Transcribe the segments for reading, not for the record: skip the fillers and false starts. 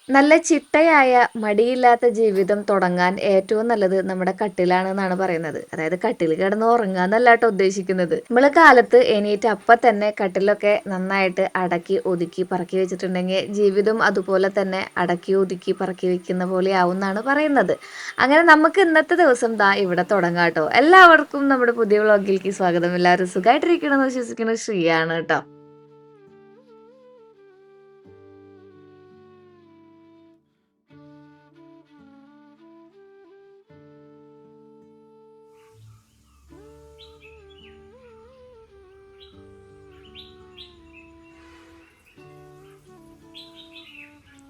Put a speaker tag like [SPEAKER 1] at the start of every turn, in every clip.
[SPEAKER 1] നല്ല ചിട്ടയായ മടിയില്ലാത്ത ജീവിതം തുടങ്ങാൻ ഏറ്റവും നല്ലത് നമ്മുടെ കട്ടിലാണെന്നാണ് പറയുന്നത്. അതായത് കട്ടിൽ കിടന്ന് ഉറങ്ങാന്നല്ല ട്ടോ ഉദ്ദേശിക്കുന്നത്. നമ്മള് കാലത്ത് എണീറ്റ് അപ്പം തന്നെ കട്ടിലൊക്കെ നന്നായിട്ട് അടക്കി ഒതുക്കി പറക്കി വെച്ചിട്ടുണ്ടെങ്കിൽ ജീവിതം അതുപോലെ തന്നെ അടക്കി ഒതുക്കി പറക്കി വെക്കുന്ന പോലെ ആവുമെന്നാണ് പറയുന്നത്. അങ്ങനെ നമുക്ക് ഇന്നത്തെ ദിവസം ദാ ഇവിടെ തുടങ്ങാം ട്ടോ. എല്ലാവർക്കും നമ്മുടെ പുതിയ വ്ളോഗിലേക്ക് സ്വാഗതം. എല്ലാവരും സുഖമായിട്ടിരിക്കണമെന്ന് വിശ്വസിക്കുന്ന ശ്രീയാണ് കേട്ടോ.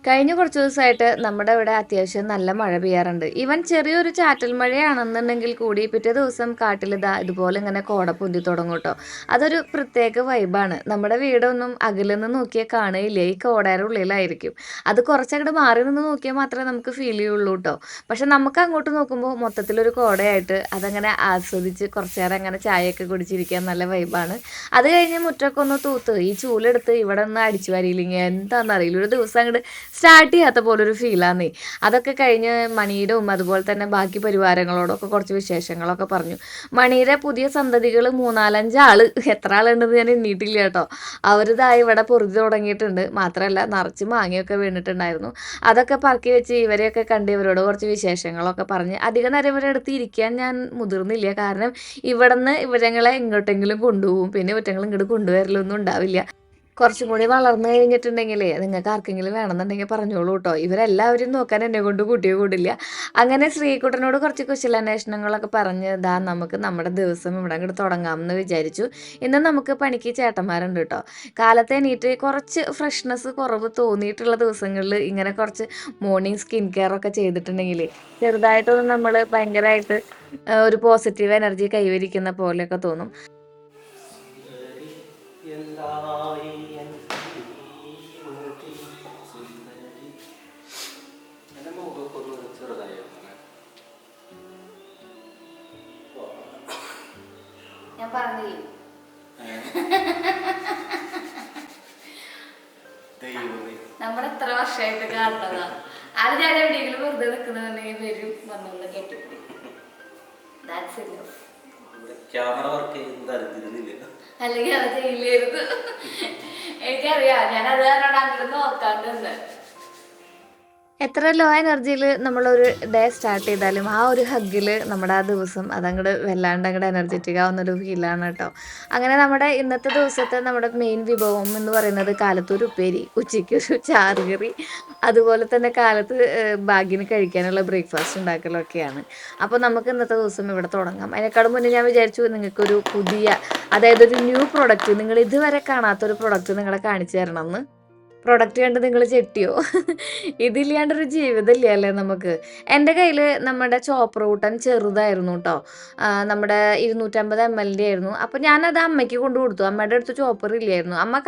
[SPEAKER 1] കഴിഞ്ഞ കുറച്ച് ദിവസമായിട്ട് നമ്മുടെ ഇവിടെ അത്യാവശ്യം നല്ല മഴ പെയ്യാറുണ്ട്. ഈവൻ ചെറിയൊരു ചാറ്റൽ മഴയാണെന്നുണ്ടെങ്കിൽ കൂടി പിറ്റേ ദിവസം കാട്ടിലിതാ ഇതുപോലെ ഇങ്ങനെ കോട പൊന്തി തുടങ്ങും കേട്ടോ. അതൊരു പ്രത്യേക വൈബാണ്. നമ്മുടെ വീടൊന്നും അകലിൽ നിന്ന് നോക്കിയാൽ കാണുകയില്ല, ഈ കോടയുടെ ഉള്ളിലായിരിക്കും. അത് കുറച്ചങ്ങോട്ട് മാറി നിന്ന് നോക്കിയാൽ മാത്രമേ നമുക്ക് ഫീൽ ചെയ്യുള്ളൂ കേട്ടോ. പക്ഷെ നമുക്ക് അങ്ങോട്ട് നോക്കുമ്പോൾ മൊത്തത്തിലൊരു കോടയായിട്ട് അതങ്ങനെ ആസ്വദിച്ച് കുറച്ച് നേരം അങ്ങനെ ചായയൊക്കെ കുടിച്ചിരിക്കാൻ നല്ല വൈബാണ്. അത് കഴിഞ്ഞ് മുറ്റമൊക്കെ ഒന്ന് തൂത്ത് ഈ ചൂലെടുത്ത് ഇവിടെ ഒന്ന് അടിച്ചു വാരിയില്ലെങ്കിൽ എന്താണെന്നറിയില്ല, ഒരു ദിവസം അങ്ങോട്ട് സ്റ്റാർട്ട് ചെയ്യാത്ത പോലൊരു ഫീലാന്നേ. അതൊക്കെ കഴിഞ്ഞ് മണിയുടെയും അതുപോലെ തന്നെ ബാക്കി പരിവാരങ്ങളോടൊക്കെ കുറച്ച് വിശേഷങ്ങളൊക്കെ പറഞ്ഞു. മണിയുടെ പുതിയ സന്തതികൾ 3-4 ആള്, എത്ര ആളുണ്ടെന്ന് ഞാൻ എണ്ണീട്ടില്ല കേട്ടോ. അവരിതായി ഇവിടെ പൊറുതി തുടങ്ങിയിട്ടുണ്ട്. മാത്രമല്ല നിറച്ച് മാങ്ങയൊക്കെ വീണിട്ടുണ്ടായിരുന്നു. അതൊക്കെ പറക്കി വെച്ച് ഇവരെയൊക്കെ കണ്ട് ഇവരോട് കുറച്ച് വിശേഷങ്ങളൊക്കെ പറഞ്ഞ് അധികം നേരം ഇവരുടെ അടുത്ത് ഇരിക്കാൻ ഞാൻ മുതിർന്നില്ല. കാരണം ഇവിടുന്ന് ഇവരങ്ങളെ എങ്ങോട്ടെങ്കിലും കൊണ്ടുപോകും, പിന്നെ ഇവറ്റങ്ങൾ ഇങ്ങോട്ട് കൊണ്ടുവരലൊന്നും ഉണ്ടാവില്ല. കുറച്ചും കൂടി വളർന്നു കഴിഞ്ഞിട്ടുണ്ടെങ്കിലേ നിങ്ങൾക്ക് ആർക്കെങ്കിലും വേണമെന്നുണ്ടെങ്കിൽ പറഞ്ഞോളൂ കേട്ടോ. ഇവരെല്ലാവരും നോക്കാൻ എന്നെ കൊണ്ട് കൂട്ടിയോ കൂടില്ല. അങ്ങനെ ശ്രീകുട്ടനോട് കുറച്ച് കുശലാന്വേഷണങ്ങളൊക്കെ പറഞ്ഞ് ഇതാ നമുക്ക് നമ്മുടെ ദിവസം ഇവിടെ അങ്ങോട്ട് തുടങ്ങാമെന്ന് വിചാരിച്ചു. ഇന്ന് നമുക്ക് പണിക്ക് ചേട്ടന്മാരുണ്ട് കേട്ടോ. കാലത്തെ എണീറ്റ് കുറച്ച് ഫ്രഷ്നെസ് കുറവ് തോന്നിയിട്ടുള്ള ദിവസങ്ങളിൽ ഇങ്ങനെ കുറച്ച് മോർണിംഗ് സ്കിൻ കെയർ ഒക്കെ ചെയ്തിട്ടുണ്ടെങ്കിൽ ചെറുതായിട്ടൊന്നും നമ്മൾ ഭയങ്കരമായിട്ട് ഒരു പോസിറ്റീവ് എനർജി കൈവരിക്കുന്ന പോലെയൊക്കെ തോന്നും. ഞാൻ പറഞ്ഞില്ലേ നമ്മൾ എത്ര വർഷമായിട്ട് കാണുന്നതാ. അത് ഞാൻ എവിടെയെങ്കിലും വെറുതെ നിൽക്കുന്നുണ്ടെങ്കിൽ വരും വന്നൊന്ന് കെട്ടിപ്പിടി. അല്ലെങ്കിൽ അത് ചെയ്യില്ലായിരുന്നു. എനിക്കറിയാം, ഞാൻ അത് കാരണം അങ്ങോട്ട് നോക്കാണ്ട്. എത്ര ലോ എനർജിയിൽ നമ്മളൊരു ഡേ സ്റ്റാർട്ട് ചെയ്താലും ആ ഒരു ഹഗ്ഗിൽ നമ്മുടെ ആ ദിവസം അതങ്ങോട്ട് വല്ലാണ്ട് അങ്ങോട്ട് എനർജറ്റിക് ആവുന്നൊരു ഫീലാണ് കേട്ടോ. അങ്ങനെ നമ്മുടെ ഇന്നത്തെ ദിവസത്തെ നമ്മുടെ മെയിൻ വിഭവം എന്ന് പറയുന്നത് കാലത്തൊരു ഉപ്പേരി, ഉച്ചയ്ക്കൊരു ചാറുകറി, അതുപോലെ തന്നെ കാലത്ത് ബാഗിന് കഴിക്കാനുള്ള ബ്രേക്ക്ഫാസ്റ്റ് ഉണ്ടാക്കലൊക്കെയാണ്. അപ്പോൾ നമുക്ക് ഇന്നത്തെ ദിവസം ഇവിടെ തുടങ്ങാം. അതിനേക്കാളും മുന്നേ ഞാൻ വിചാരിച്ചു നിങ്ങൾക്കൊരു പുതിയ, അതായത് ഒരു ന്യൂ പ്രൊഡക്റ്റ്, നിങ്ങൾ ഇതുവരെ കാണാത്തൊരു പ്രൊഡക്റ്റ് നിങ്ങളെ കാണിച്ചു തരണം എന്ന്. പ്രൊഡക്റ്റ് കണ്ട് നിങ്ങൾ ചെട്ടിയോ? ഇതില്ലാണ്ടൊരു ജീവിതമില്ല അല്ലേ നമുക്ക്. എൻ്റെ കയ്യിൽ നമ്മുടെ ചോപ്പർ കൂട്ടൻ ചെറുതായിരുന്നു കേട്ടോ. നമ്മുടെ 250 ml ആയിരുന്നു. അപ്പോൾ ഞാനത് അമ്മയ്ക്ക് കൊണ്ട് കൊടുത്തു. അമ്മയുടെ അടുത്ത് ചോപ്പർ ഇല്ലായിരുന്നു. അമ്മ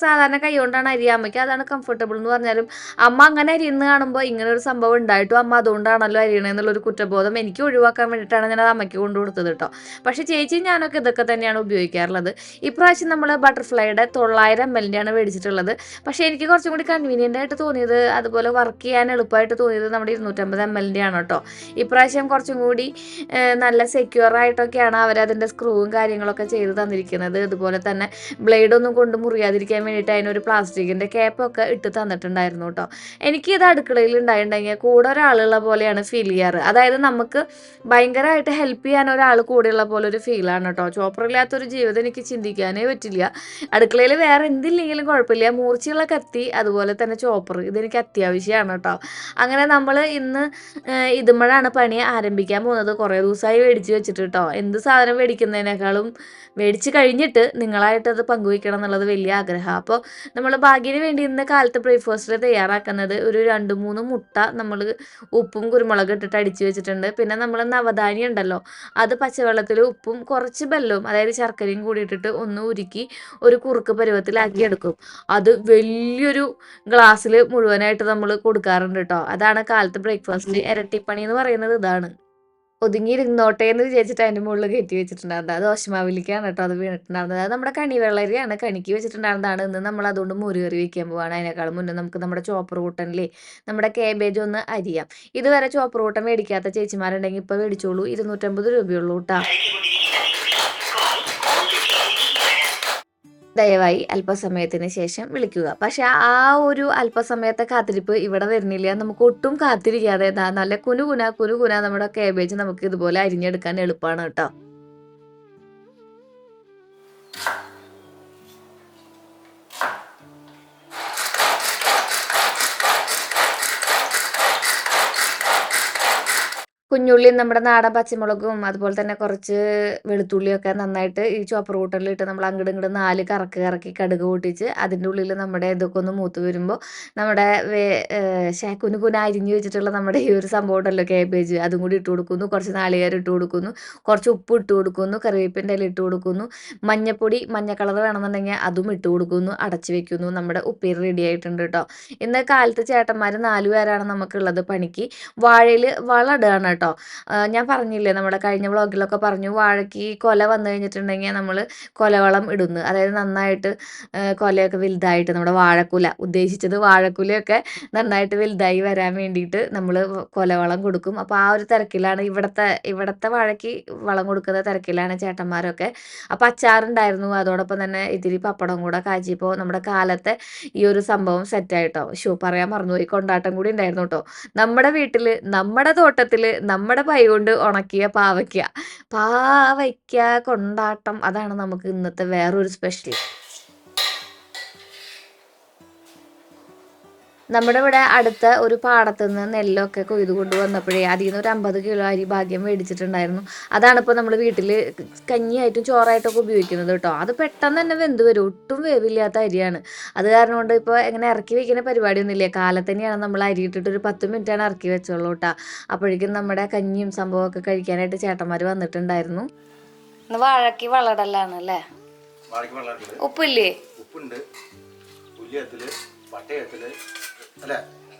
[SPEAKER 1] സാധാരണ കൈ കൊണ്ടാണ് അരിയുക, അമ്മയ്ക്ക് അതാണ് കംഫർട്ടബിൾ എന്ന് പറഞ്ഞാലും അമ്മ അങ്ങനെ അരിയുന്ന കാണുമ്പോൾ ഇങ്ങനെ ഒരു സംഭവം ഉണ്ടായിട്ടും അമ്മ അതുകൊണ്ടാണല്ലോ അരിയണമെന്നുള്ളൊരു കുറ്റബോധം എനിക്ക് ഒഴിവാക്കാൻ വേണ്ടിയിട്ടാണ് ഞാനത് അമ്മയ്ക്ക് കൊണ്ട് കൊടുത്തത് കേട്ടോ. പക്ഷേ ചേച്ചി ഞാനൊക്കെ ഇതൊക്കെ തന്നെയാണ് ഉപയോഗിക്കാറുള്ളത്. ഇപ്രാവശ്യം നമ്മൾ ബട്ടർഫ്ലൈയുടെ 900 ml ആണ് മേടിച്ചിട്ടുള്ളത്. പക്ഷേ എനിക്ക് കുറച്ചും കൂടി കൺവീനിയൻ്റ് ആയിട്ട് തോന്നിയത്, അതുപോലെ വർക്ക് ചെയ്യാൻ എളുപ്പമായിട്ട് തോന്നിയത് നമ്മുടെ 250 ml ആണ് കേട്ടോ. ഇപ്രാവശ്യം കുറച്ചും കൂടി നല്ല സെക്യൂർ ആയിട്ടൊക്കെയാണ് അവരതിൻ്റെ സ്ക്രൂവും കാര്യങ്ങളൊക്കെ ചെയ്ത് തന്നിരിക്കുന്നത്. അതുപോലെ തന്നെ ബ്ലേഡൊന്നും കൊണ്ട് മുറിയാതിരിക്കാൻ വേണ്ടിയിട്ട് അതിനൊരു പ്ലാസ്റ്റിക്കിൻ്റെ ക്യാപ്പൊക്കെ ഇട്ട് തന്നിട്ടുണ്ടായിരുന്നു കേട്ടോ. എനിക്കിത് അടുക്കളയിൽ ഉണ്ടായിട്ടുണ്ടെങ്കിൽ കൂടെ ഒരാളുള്ള പോലെയാണ് ഫീൽ ചെയ്യാറ്. അതായത് നമുക്ക് ഭയങ്കരമായിട്ട് ഹെൽപ്പ് ചെയ്യാൻ ഒരാൾ കൂടെയുള്ള പോലെ ഒരു ഫീലാണ് കേട്ടോ. ചോപ്പറില്ലാത്തൊരു ജീവിതം എനിക്ക് ചിന്തിക്കാനേ പറ്റില്ല. അടുക്കളയിൽ വേറെ എന്തില്ലെങ്കിലും കുഴപ്പമില്ല, മൂർച്ചയുള്ള കത്തി അതുപോലെ തന്നെ ചോപ്പർ ഇതെനിക്ക് അത്യാവശ്യമാണ് കേട്ടോ. അങ്ങനെ നമ്മൾ ഇന്ന് ഇതുമ്പോഴാണ് പണി ആരംഭിക്കാൻ പോകുന്നത്. കുറേ ദിവസമായി മേടിച്ച് വെച്ചിട്ട് കേട്ടോ. എന്ത് സാധനം മേടിക്കുന്നതിനേക്കാളും മേടിച്ച് കഴിഞ്ഞിട്ട് നിങ്ങളായിട്ടത് പങ്കുവയ്ക്കണം എന്നുള്ളത് വലിയ ആഗ്രഹമാണ്. അപ്പോൾ നമ്മൾ ഭാഗ്യന് വേണ്ടി ഇന്ന് കാലത്ത് ബ്രേക്ക്ഫാസ്റ്റിൽ തയ്യാറാക്കുന്നത് ഒരു 2-3 മുട്ട നമ്മൾ ഉപ്പും കുരുമുളകും ഇട്ടിട്ട് അടിച്ച് വെച്ചിട്ടുണ്ട്. പിന്നെ നമ്മൾ നവധാന്യം ഉണ്ടല്ലോ, അത് പച്ചവെള്ളത്തിൽ ഉപ്പും കുറച്ച് ബെല്ലവും അതായത് ശർക്കരയും കൂടി ഇട്ടിട്ട് ഒന്ന് ഉരുക്കി ഒരു കുറുക്ക് പരുവത്തിലാക്കി എടുക്കും. അത് വലിയൊരു ഗ്ലാസ്സിൽ മുഴുവനായിട്ട് നമ്മൾ കൊടുക്കാറുണ്ട് കേട്ടോ. അതാണ് കാലത്ത് ബ്രേക്ക്ഫാസ്റ്റ്. ഇരട്ടിപ്പണി എന്ന് പറയുന്നത് ഇതാണ്. ഒതുങ്ങിയിരുന്നോട്ടെ എന്ന് വിചാരിച്ചിട്ട് അതിൻ്റെ മുകളിൽ കയറ്റി വെച്ചിട്ടുണ്ടായിരുന്നത്. അത് ദോശമാവിലേക്കാണ് കേട്ടോ അത് വീണിട്ടുണ്ടായിരുന്നത്. അത് നമ്മുടെ കണിവെള്ളരിയാണ്. കണിക്ക് വെച്ചിട്ടുണ്ടായിരുന്നതാണ്. ഇന്ന് നമ്മൾ അതുകൊണ്ട് മോരുകറി വെക്കാൻ പോവാണ്. അതിനേക്കാളും മുന്നേ നമുക്ക് നമ്മുടെ ചോപ്പർ കൂട്ടനിലേ നമ്മുടെ കാബേജ് ഒന്ന് അരിയാം. ഇതുവരെ ചോപ്പർ കൂട്ടൻ മേടിക്കാത്ത ചേച്ചിമാരുണ്ടെങ്കിൽ ഇപ്പോൾ മേടിച്ചോളൂ. 250 രൂപയുള്ളൂ കേട്ടോ. ദയവായി അല്പസമയത്തിന് ശേഷം വിളിക്കുക. പക്ഷെ ആ ഒരു അല്പസമയത്തെ കാത്തിരിപ്പ് ഇവിടെ വരുന്നില്ല. നമുക്ക് ഒട്ടും കാത്തിരിക്കാതെ നല്ല കുനുകുന നമ്മുടെ കാബേജ് നമുക്ക് ഇതുപോലെ അരിഞ്ഞെടുക്കാൻ എളുപ്പമാണ് കേട്ടോ. കുഞ്ഞുള്ളിയും നമ്മുടെ നാടൻ പച്ചമുളകും അതുപോലെ തന്നെ കുറച്ച് വെളുത്തുള്ളിയൊക്കെ നന്നായിട്ട് ഈ ചോപ്പർ കൂട്ടറിലിട്ട് നമ്മൾ അങ്ങോട്ടും ഇങ്ങോട്ടും 4 കറക്കി കടുക് പൊട്ടിച്ച് അതിൻ്റെ ഉള്ളിൽ നമ്മുടെ ഇതൊക്കെ ഒന്ന് മൂത്ത് വരുമ്പോൾ നമ്മുടെ കുനുകുന അരിഞ്ഞു വെച്ചിട്ടുള്ള നമ്മുടെ ഈ ഒരു സംഭവം ഉണ്ടല്ലോ കാബേജ്, അതും കൂടി ഇട്ട് കൊടുക്കുന്നു. കുറച്ച് നാളികേരം ഇട്ട് കൊടുക്കുന്നു. കുറച്ച് ഉപ്പ് ഇട്ട് കൊടുക്കുന്നു. കറിവേപ്പിൻ്റെ ഇല ഇട്ട് കൊടുക്കുന്നു. മഞ്ഞ കളർ വേണമെന്നുണ്ടെങ്കിൽ അതും ഇട്ട് കൊടുക്കുന്നു. അടച്ച് വെക്കുന്നു. നമ്മുടെ ഉപ്പേരി റെഡി ആയിട്ടുണ്ട് കേട്ടോ. ഇന്ന് കാലത്ത് ചേട്ടന്മാർ 4 പേരാണ് നമുക്കുള്ളത് പണിക്ക്. വാഴയിൽ വളമിടുകയാണ് കേട്ടോ. ഞാൻ പറഞ്ഞില്ലേ നമ്മുടെ കഴിഞ്ഞ വ്ളോഗിലൊക്കെ പറഞ്ഞു, വാഴയ്ക്ക് കൊല വന്നു കഴിഞ്ഞിട്ടുണ്ടെങ്കിൽ നമ്മൾ കൊലവളം ഇടുന്നു. അതായത് നന്നായിട്ട് കൊലയൊക്കെ വലുതായിട്ട് നമ്മുടെ വാഴക്കുല ഉദ്ദേശിച്ചത് വാഴക്കുലയൊക്കെ നന്നായിട്ട് വലുതായി വരാൻ വേണ്ടിയിട്ട് നമ്മൾ കൊലവളം കൊടുക്കും. അപ്പോൾ ആ ഒരു തിരക്കിലാണ് ഇവിടുത്തെ വാഴയ്ക്ക് വളം കൊടുക്കുന്ന തിരക്കിലാണ് ചേട്ടന്മാരൊക്കെ. അപ്പോൾ അച്ചാറുണ്ടായിരുന്നു. അതോടൊപ്പം തന്നെ ഇത്തിരി പപ്പടം കൂടെ കാച്ചിയപ്പോൾ നമ്മുടെ കാലത്തെ ഈ ഒരു സംഭവം സെറ്റായിട്ടോ. പറയാൻ മറന്നുപോയി, കൊണ്ടാട്ടം കൂടി ഉണ്ടായിരുന്നു കേട്ടോ. നമ്മുടെ വീട്ടിൽ നമ്മുടെ തോട്ടത്തിൽ നമ്മുടെ കൈ കൊണ്ട് ഉണക്കിയ പാവയ്ക്ക കൊണ്ടാട്ടം. അതാണ് നമുക്ക് ഇന്നത്തെ വേറൊരു സ്പെഷ്യൽ. നമ്മുടെ ഇവിടെ അടുത്ത ഒരു പാടത്തു നിന്ന് നെല്ലൊക്കെ കൊയ്തു കൊണ്ട് വന്നപ്പോഴേ അതിൽ നിന്ന് ഒരു 50 കിലോ അരി ഭാഗ്യം മേടിച്ചിട്ടുണ്ടായിരുന്നു. അതാണ് ഇപ്പോൾ നമ്മൾ വീട്ടിൽ കഞ്ഞിയായിട്ടും ചോറായിട്ടൊക്കെ ഉപയോഗിക്കുന്നത് കേട്ടോ. അത് പെട്ടെന്ന് തന്നെ വെന്ത് വരും. ഒട്ടും വേവില്ലാത്ത അരിയാണ്. അത് കാരണം കൊണ്ട് ഇപ്പോൾ എങ്ങനെ ഇറക്കി വെക്കുന്ന പരിപാടിയൊന്നുമില്ല. കാലത്ത് തന്നെയാണ് നമ്മൾ അരി ഇട്ടിട്ട് ഒരു 10 മിനിറ്റാണ് ഇറക്കി വെച്ചോളൂ കേട്ടോ. അപ്പോഴേക്കും നമ്മുടെ കഞ്ഞിയും സംഭവമൊക്കെ കഴിക്കാനായിട്ട് ചേട്ടന്മാർ വന്നിട്ടുണ്ടായിരുന്നു. വാഴയ്ക്ക് വളടലാണ് അല്ലേ? ഉപ്പില്ലേ? ഉപ്പുണ്ട്.
[SPEAKER 2] അല്ലെ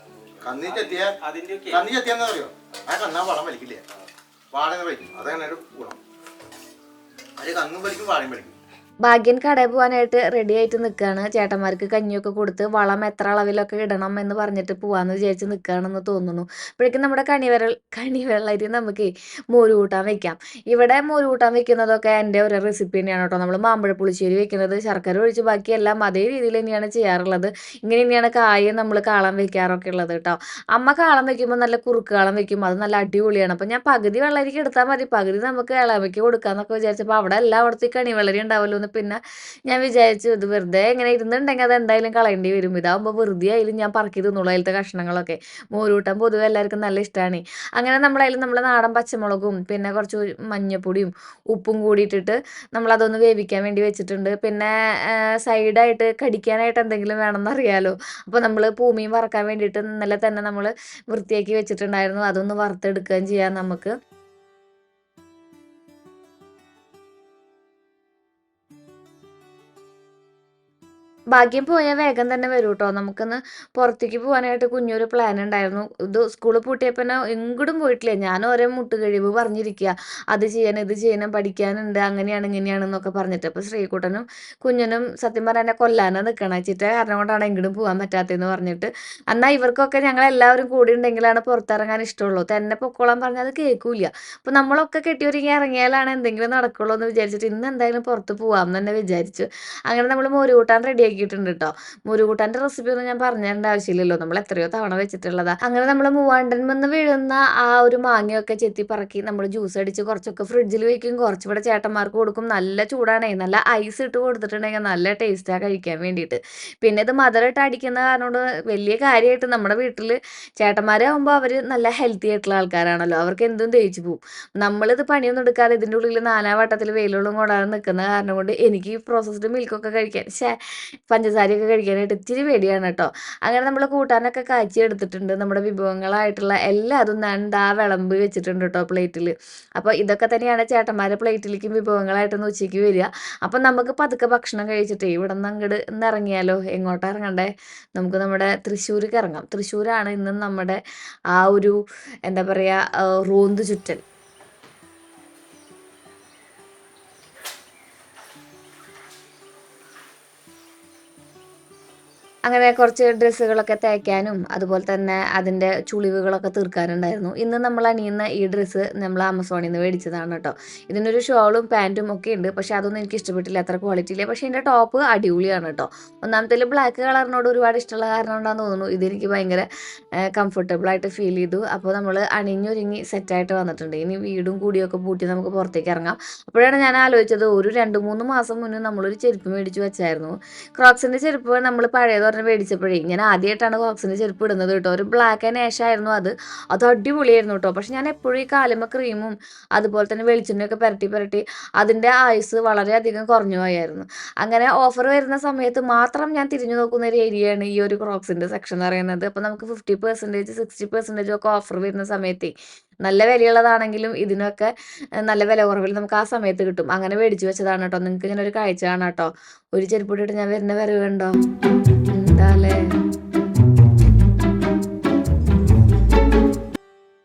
[SPEAKER 2] കന്നി ചെത്തിയെന്ന് പറയോ? ആ കന്നാ വളം വലിക്കില്ലേ? വാഴ വലിക്കും. അതാണ് ഒരു ഗുണം. അത് കന്നും വലിക്കും, വാഴയും വലിക്കും.
[SPEAKER 1] ഭാഗ്യൻ കടയിൽ പോകാനായിട്ട് റെഡി ആയിട്ട് നിൽക്കുകയാണ്. ചേട്ടന്മാർക്ക് കഞ്ഞിയൊക്കെ കൊടുത്ത് വളം എത്ര അളവിലൊക്കെ ഇടണം എന്ന് പറഞ്ഞിട്ട് പോവാന്ന് വിചാരിച്ച് നിൽക്കുകയാണെന്ന് തോന്നുന്നു. അപ്പോഴേക്കും നമ്മുടെ കണിവെള്ളരി നമുക്ക് മോര് കൂട്ടാൻ വെക്കാം. ഇവിടെ മോര് കൂട്ടാൻ വെക്കുന്നതൊക്കെ എൻ്റെ ഒരു റെസിപ്പി തന്നെയാണ് കേട്ടോ. നമ്മൾ മാമ്പഴ പുളിശ്ശേരി വെക്കുന്നത് ശർക്കര ഒഴിച്ച് ബാക്കിയെല്ലാം അതേ രീതിയിൽ തന്നെയാണ് ചെയ്യാറുള്ളത്. ഇങ്ങനെ തന്നെയാണ് കായം നമ്മൾ കാളം വെക്കാറൊക്കെ ഉള്ളത് കേട്ടോ. അമ്മ കാളം വെക്കുമ്പോൾ നല്ല കുറുക്ക് കാളം വെക്കും. അത് നല്ല അടിപൊളിയാണ്. അപ്പോൾ ഞാൻ പകുതി വെള്ളരിക്ക് എടുത്താൽ മതി, പകുതി നമുക്ക് ഇളവയ്ക്ക് കൊടുക്കാമെന്നൊക്കെ വിചാരിച്ചപ്പോൾ അവിടെ എല്ലായിടത്തും കണിവെള്ളരി ഉണ്ടാവുമല്ലോ. പിന്നെ ഞാൻ വിചാരിച്ചു ഇത് വെറുതെ എങ്ങനെ ഇരുന്നുണ്ടെങ്കിൽ അത് എന്തായാലും കളയേണ്ടി വരും. ഇതാകുമ്പോൾ വെറുതെ ആയാലും ഞാൻ പറക്കി തിന്നുള്ളൂ അതിലത്തെ കഷ്ണങ്ങളൊക്കെ. മോരൂട്ടം പൊതുവെ എല്ലാവർക്കും നല്ല ഇഷ്ടമാണ്. അങ്ങനെ നമ്മളതിൽ നമ്മുടെ നാടൻ പച്ചമുളകും പിന്നെ കുറച്ച് മഞ്ഞപ്പൊടിയും ഉപ്പും കൂടിയിട്ടിട്ട് നമ്മളതൊന്ന് വേവിക്കാൻ വേണ്ടി വെച്ചിട്ടുണ്ട്. പിന്നെ സൈഡായിട്ട് കടിക്കാനായിട്ട് എന്തെങ്കിലും വേണമെന്നറിയാലോ. അപ്പോൾ നമ്മൾ പൂമിയും വറക്കാൻ വേണ്ടിയിട്ട് ഇന്നലെ തന്നെ നമ്മൾ വൃത്തിയാക്കി വെച്ചിട്ടുണ്ടായിരുന്നു. അതൊന്ന് വറുത്തെടുക്കുകയും ചെയ്യാം നമുക്ക്. ഭാഗ്യം പോയാൽ വേഗം തന്നെ വരും കേട്ടോ. നമുക്കൊന്ന് പുറത്തേക്ക് പോകാനായിട്ട് കുഞ്ഞൊരു പ്ലാൻ ഉണ്ടായിരുന്നു. ഇത് സ്കൂൾ പൂട്ടിയപ്പോൾ എങ്ങോട്ടും പോയിട്ടില്ല. ഞാൻ ഓരോ മുട്ടുകഴിവ് പറഞ്ഞിരിക്കുക, അത് ചെയ്യണം ഇത് ചെയ്യണം പഠിക്കാനുണ്ട് അങ്ങനെയാണ് ഇങ്ങനെയാണെന്നൊക്കെ പറഞ്ഞിട്ട്. അപ്പോൾ ശ്രീകുട്ടനും കുഞ്ഞനും സത്യം പറഞ്ഞാൽ എന്നെ കൊല്ലാനാണ് നിൽക്കണം വെച്ചിട്ട് കാരണം കൊണ്ടാണ് എങ്ങോട്ടും പോകാൻ പറ്റാത്തതെന്ന് പറഞ്ഞിട്ട്. എന്നാൽ ഇവർക്കൊക്കെ ഞങ്ങളെല്ലാവരും കൂടി ഉണ്ടെങ്കിലാണ് പുറത്തിറങ്ങാൻ ഇഷ്ടമുള്ളൂ. തന്നെ പൊക്കോളാൻ പറഞ്ഞാൽ അത് കേൾക്കൂല. അപ്പോൾ നമ്മളൊക്കെ കെട്ടിയൊരുങ്ങി ഇറങ്ങിയാലാണ് എന്തെങ്കിലും നടക്കുള്ളൂ എന്ന് വിചാരിച്ചിട്ട് ഇന്ന് എന്തായാലും പുറത്ത് പോകാം എന്ന് തന്നെ വിചാരിച്ചു. അങ്ങനെ നമ്മൾ മോര് കൂട്ടാൻ റെഡി ആക്കിയിട്ടുണ്ട് കേട്ടോ. മോര് കൂട്ടാൻ്റെ റെസിപ്പി ഒന്നും ഞാൻ പറഞ്ഞു തരേണ്ട ആവശ്യമില്ലല്ലോ, നമ്മൾ എത്രയോ തവണ വെച്ചിട്ടുള്ളതാ. അങ്ങനെ നമ്മൾ മൂവാണ്ടൻമെന്ന് വീഴുന്ന ആ ഒരു മാങ്ങയൊക്കെ ചെത്തി പറക്കി നമ്മൾ ജ്യൂസ് അടിച്ച് കുറച്ചൊക്കെ ഫ്രിഡ്ജിൽ വെക്കും, കുറച്ചിവിടെ ചേട്ടന്മാർക്ക് കൊടുക്കും. നല്ല ചൂടാണേ, നല്ല ഐസ് ഇട്ട് കൊടുത്തിട്ടുണ്ടെങ്കിൽ നല്ല ടേസ്റ്റാണ് കഴിക്കാൻ വേണ്ടിയിട്ട്. പിന്നെ ഇത് മധുരമിട്ട് അടിക്കുന്ന കാരണം കൊണ്ട് വലിയ കാര്യമായിട്ട് നമ്മുടെ വീട്ടിൽ ചേട്ടന്മാരാകുമ്പോൾ അവർ നല്ല ഹെൽത്തി ആയിട്ടുള്ള ആൾക്കാരാണല്ലോ, അവർക്ക് എന്തും തേച്ച് പോവും. നമ്മളിത് പണിയൊന്നും എടുക്കാതെ ഇതിൻ്റെ ഉള്ളിൽ 4 വട്ടത്തിൽ വെയിലുള്ള കൊണ്ടാണ് നിൽക്കുന്ന കാരണം കൊണ്ട് എനിക്ക് പ്രോസസ്ഡ് മിൽക്കൊക്കെ കഴിക്കാൻ പഞ്ചസാരയൊക്കെ കഴിക്കാനായിട്ട് ഇച്ചിരി പേടിയാണ് കേട്ടോ. അങ്ങനെ നമ്മൾ കൂട്ടാനൊക്കെ കാച്ചി എടുത്തിട്ടുണ്ട്. നമ്മുടെ വിഭവങ്ങളായിട്ടുള്ള എല്ലാതും ആ വിളമ്പ് വെച്ചിട്ടുണ്ട് കേട്ടോ പ്ലേറ്റിൽ. അപ്പോൾ ഇതൊക്കെ തന്നെയാണ് ചേട്ടന്മാരുടെ പ്ലേറ്റിലേക്കും വിഭവങ്ങളായിട്ടൊന്ന് ഉച്ചയ്ക്ക് വരിക. അപ്പം നമുക്ക് പതുക്കെ ഭക്ഷണം കഴിച്ചിട്ടേ ഇവിടെ നിന്ന് അങ്ങോട്ട് ഇന്ന് ഇറങ്ങിയാലോ. എങ്ങോട്ടാണ് ഇറങ്ങണ്ടേ? നമുക്ക് നമ്മുടെ തൃശ്ശൂർക്ക് ഇറങ്ങാം. തൃശ്ശൂരാണ് ഇന്നും നമ്മുടെ ആ ഒരു എന്താ പറയുക റോന്ത് ചുറ്റൽ. അങ്ങനെ കുറച്ച് ഡ്രസ്സുകളൊക്കെ തയ്ക്കാനും അതുപോലെ തന്നെ അതിൻ്റെ ചുളിവുകളൊക്കെ തീർക്കാനുണ്ടായിരുന്നു. ഇന്ന് നമ്മൾ അണിയുന്ന ഈ ഡ്രസ്സ് നമ്മൾ ആമസോണിൽ നിന്ന് മേടിച്ചതാണ് കേട്ടോ. ഇതിനൊരു ഷോളും പാൻറ്റും ഒക്കെ ഉണ്ട്, പക്ഷേ അതൊന്നും എനിക്ക് ഇഷ്ടപ്പെട്ടില്ല, അത്ര ക്വാളിറ്റി ഇല്ല. പക്ഷേ ഇതിൻ്റെ ടോപ്പ് അടിപൊളിയാണ് കേട്ടോ. ഒന്നാമത്തേൽ ബ്ലാക്ക് കളറിനോട് ഒരുപാട് ഇഷ്ടമുള്ള കാരണം കൊണ്ടാണെന്ന് തോന്നുന്നു ഇതെനിക്ക് ഭയങ്കര കംഫർട്ടബിളായിട്ട് ഫീൽ ചെയ്തു. അപ്പോൾ നമ്മൾ അണിഞ്ഞൊരുങ്ങി സെറ്റായിട്ട് വന്നിട്ടുണ്ട്. ഇനി വീടും കൂടിയൊക്കെ പൂട്ടി നമുക്ക് പുറത്തേക്ക് ഇറങ്ങാം. അപ്പോഴാണ് ഞാൻ ആലോചിച്ചത്, ഒരു 2-3 മാസം മുന്നേ നമ്മളൊരു ചെരുപ്പ് മേടിച്ച് വെച്ചായിരുന്നു. ക്രോക്സിൻ്റെ ചെരുപ്പ് നമ്മൾ പഴയത് പറഞ്ഞ് മേടിച്ചപ്പോഴേ ഞാൻ ആദ്യമായിട്ടാണ് ക്രോക്സിൻ്റെ ചെരുപ്പ് ഇടുന്നത് കേട്ടോ. ഒരു ബ്ലാക്ക് ആൻഡ് ആഷ് ആയിരുന്നു അത് അടിപൊളിയായിരുന്നു കേട്ടോ. പക്ഷെ ഞാൻ എപ്പോഴും ഈ കാലുമ്മ ക്രീമും അതുപോലെ തന്നെ വെളിച്ചെണ്ണയൊക്കെ പുരട്ടി അതിൻ്റെ ആയുസ് വളരെയധികം കുറഞ്ഞു പോയായിരുന്നു. അങ്ങനെ ഓഫർ വരുന്ന സമയത്ത് മാത്രം ഞാൻ തിരിഞ്ഞു നോക്കുന്ന ഒരു ഏരിയയാണ് ഈ ഒരു ക്രോക്സിൻ്റെ സെക്ഷൻ എന്ന് പറയുന്നത്. അപ്പോൾ നമുക്ക് 50%, 60% ഒക്കെ ഓഫർ വരുന്ന സമയത്ത് നല്ല വിലയുള്ളതാണെങ്കിലും ഇതിനൊക്കെ നല്ല വില കുറവിൽ നമുക്ക് ആ സമയത്ത് കിട്ടും. അങ്ങനെ മേടിച്ച് വെച്ചതാണ് കേട്ടോ. നിങ്ങൾക്ക് ഇങ്ങനെ ഒരു കാഴ്ച കാണാം കേട്ടോ. ഒരു ചെരുപ്പ് ഇട്ടിട്ട് ഞാൻ വരുന്ന വരവ് കണ്ടോ, എന്താല്ലേ.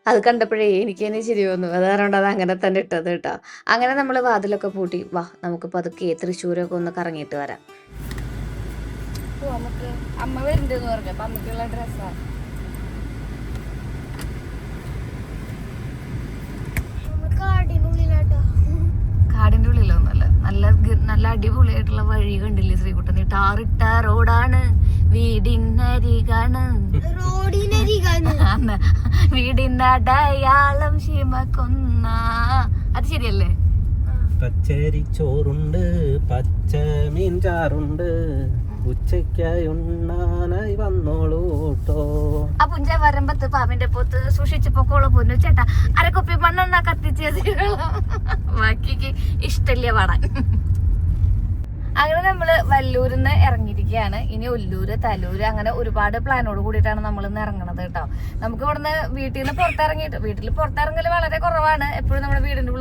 [SPEAKER 1] അത് കണ്ടപ്പോഴേ എനിക്ക് തന്നെ ചിരി വന്നു. അതുകൊണ്ട് അത് അങ്ങനെ തന്നെ ഇട്ടത് കേട്ടോ. അങ്ങനെ നമ്മൾ വാതിലൊക്കെ പൂട്ടി, വാ നമുക്ക് പതുക്കെ തൃശ്ശൂരൊക്കെ ഒന്ന് കറങ്ങിയിട്ട് വരാം. നമുക്ക് അമ്മ വരുന്നുണ്ടെന്ന് പറഞ്ഞു, അപ്പം അമ്മയ്ക്കുള്ള ഡ്രസ്സാണ്. കാടിന്റെ ഉള്ളിലൊന്നുമല്ല, നല്ല അടിപൊളിയായിട്ടുള്ള വഴി കണ്ടില്ലേ ശ്രീകുട്ടൻ. ടാറിട്ട റോഡാണ്, വീടിനരികാണ്, വീടിന്റെ അടയാളം ശിമക്കൊന്ന. അത് ശരിയല്ലേ?
[SPEAKER 3] പച്ചരി ചോറുണ്ട്, പച്ച മീൻ ചാറുണ്ട്, ഉച്ചയ്ക്കായി ഉണ്ണാനായി വന്നോളൂട്ടോ.
[SPEAKER 1] ആ പുഞ്ച വരമ്പത്ത് പാമ്പിന്റെ പോത്ത് സൂക്ഷിച്ചു പൊക്കോളൂ പൊന്നു ചേട്ടാ. അരക്കൊപ്പി മണ്ണെണ്ണ കത്തിച്ചത് ബാക്കിക്ക് ഇഷ്ടല്ലേ പാടാൻ. അങ്ങനെ നമ്മള് വല്ലൂരിന്ന് ഇറങ്ങിയിരിക്കുകയാണ്. ഇനി ഒല്ലൂര്, തലൂര്, അങ്ങനെ ഒരുപാട് പ്ലാനോട് കൂടിയിട്ടാണ് നമ്മൾ ഇന്ന് ഇറങ്ങണത് കേട്ടോ. നമുക്ക് ഇവിടുന്ന് വീട്ടിൽ നിന്ന് പുറത്തിറങ്ങിയിട്ട്, വീട്ടിൽ പുറത്തിറങ്ങൽ വളരെ കുറവാണ്. എപ്പോഴും നമ്മുടെ വീടിന്റെ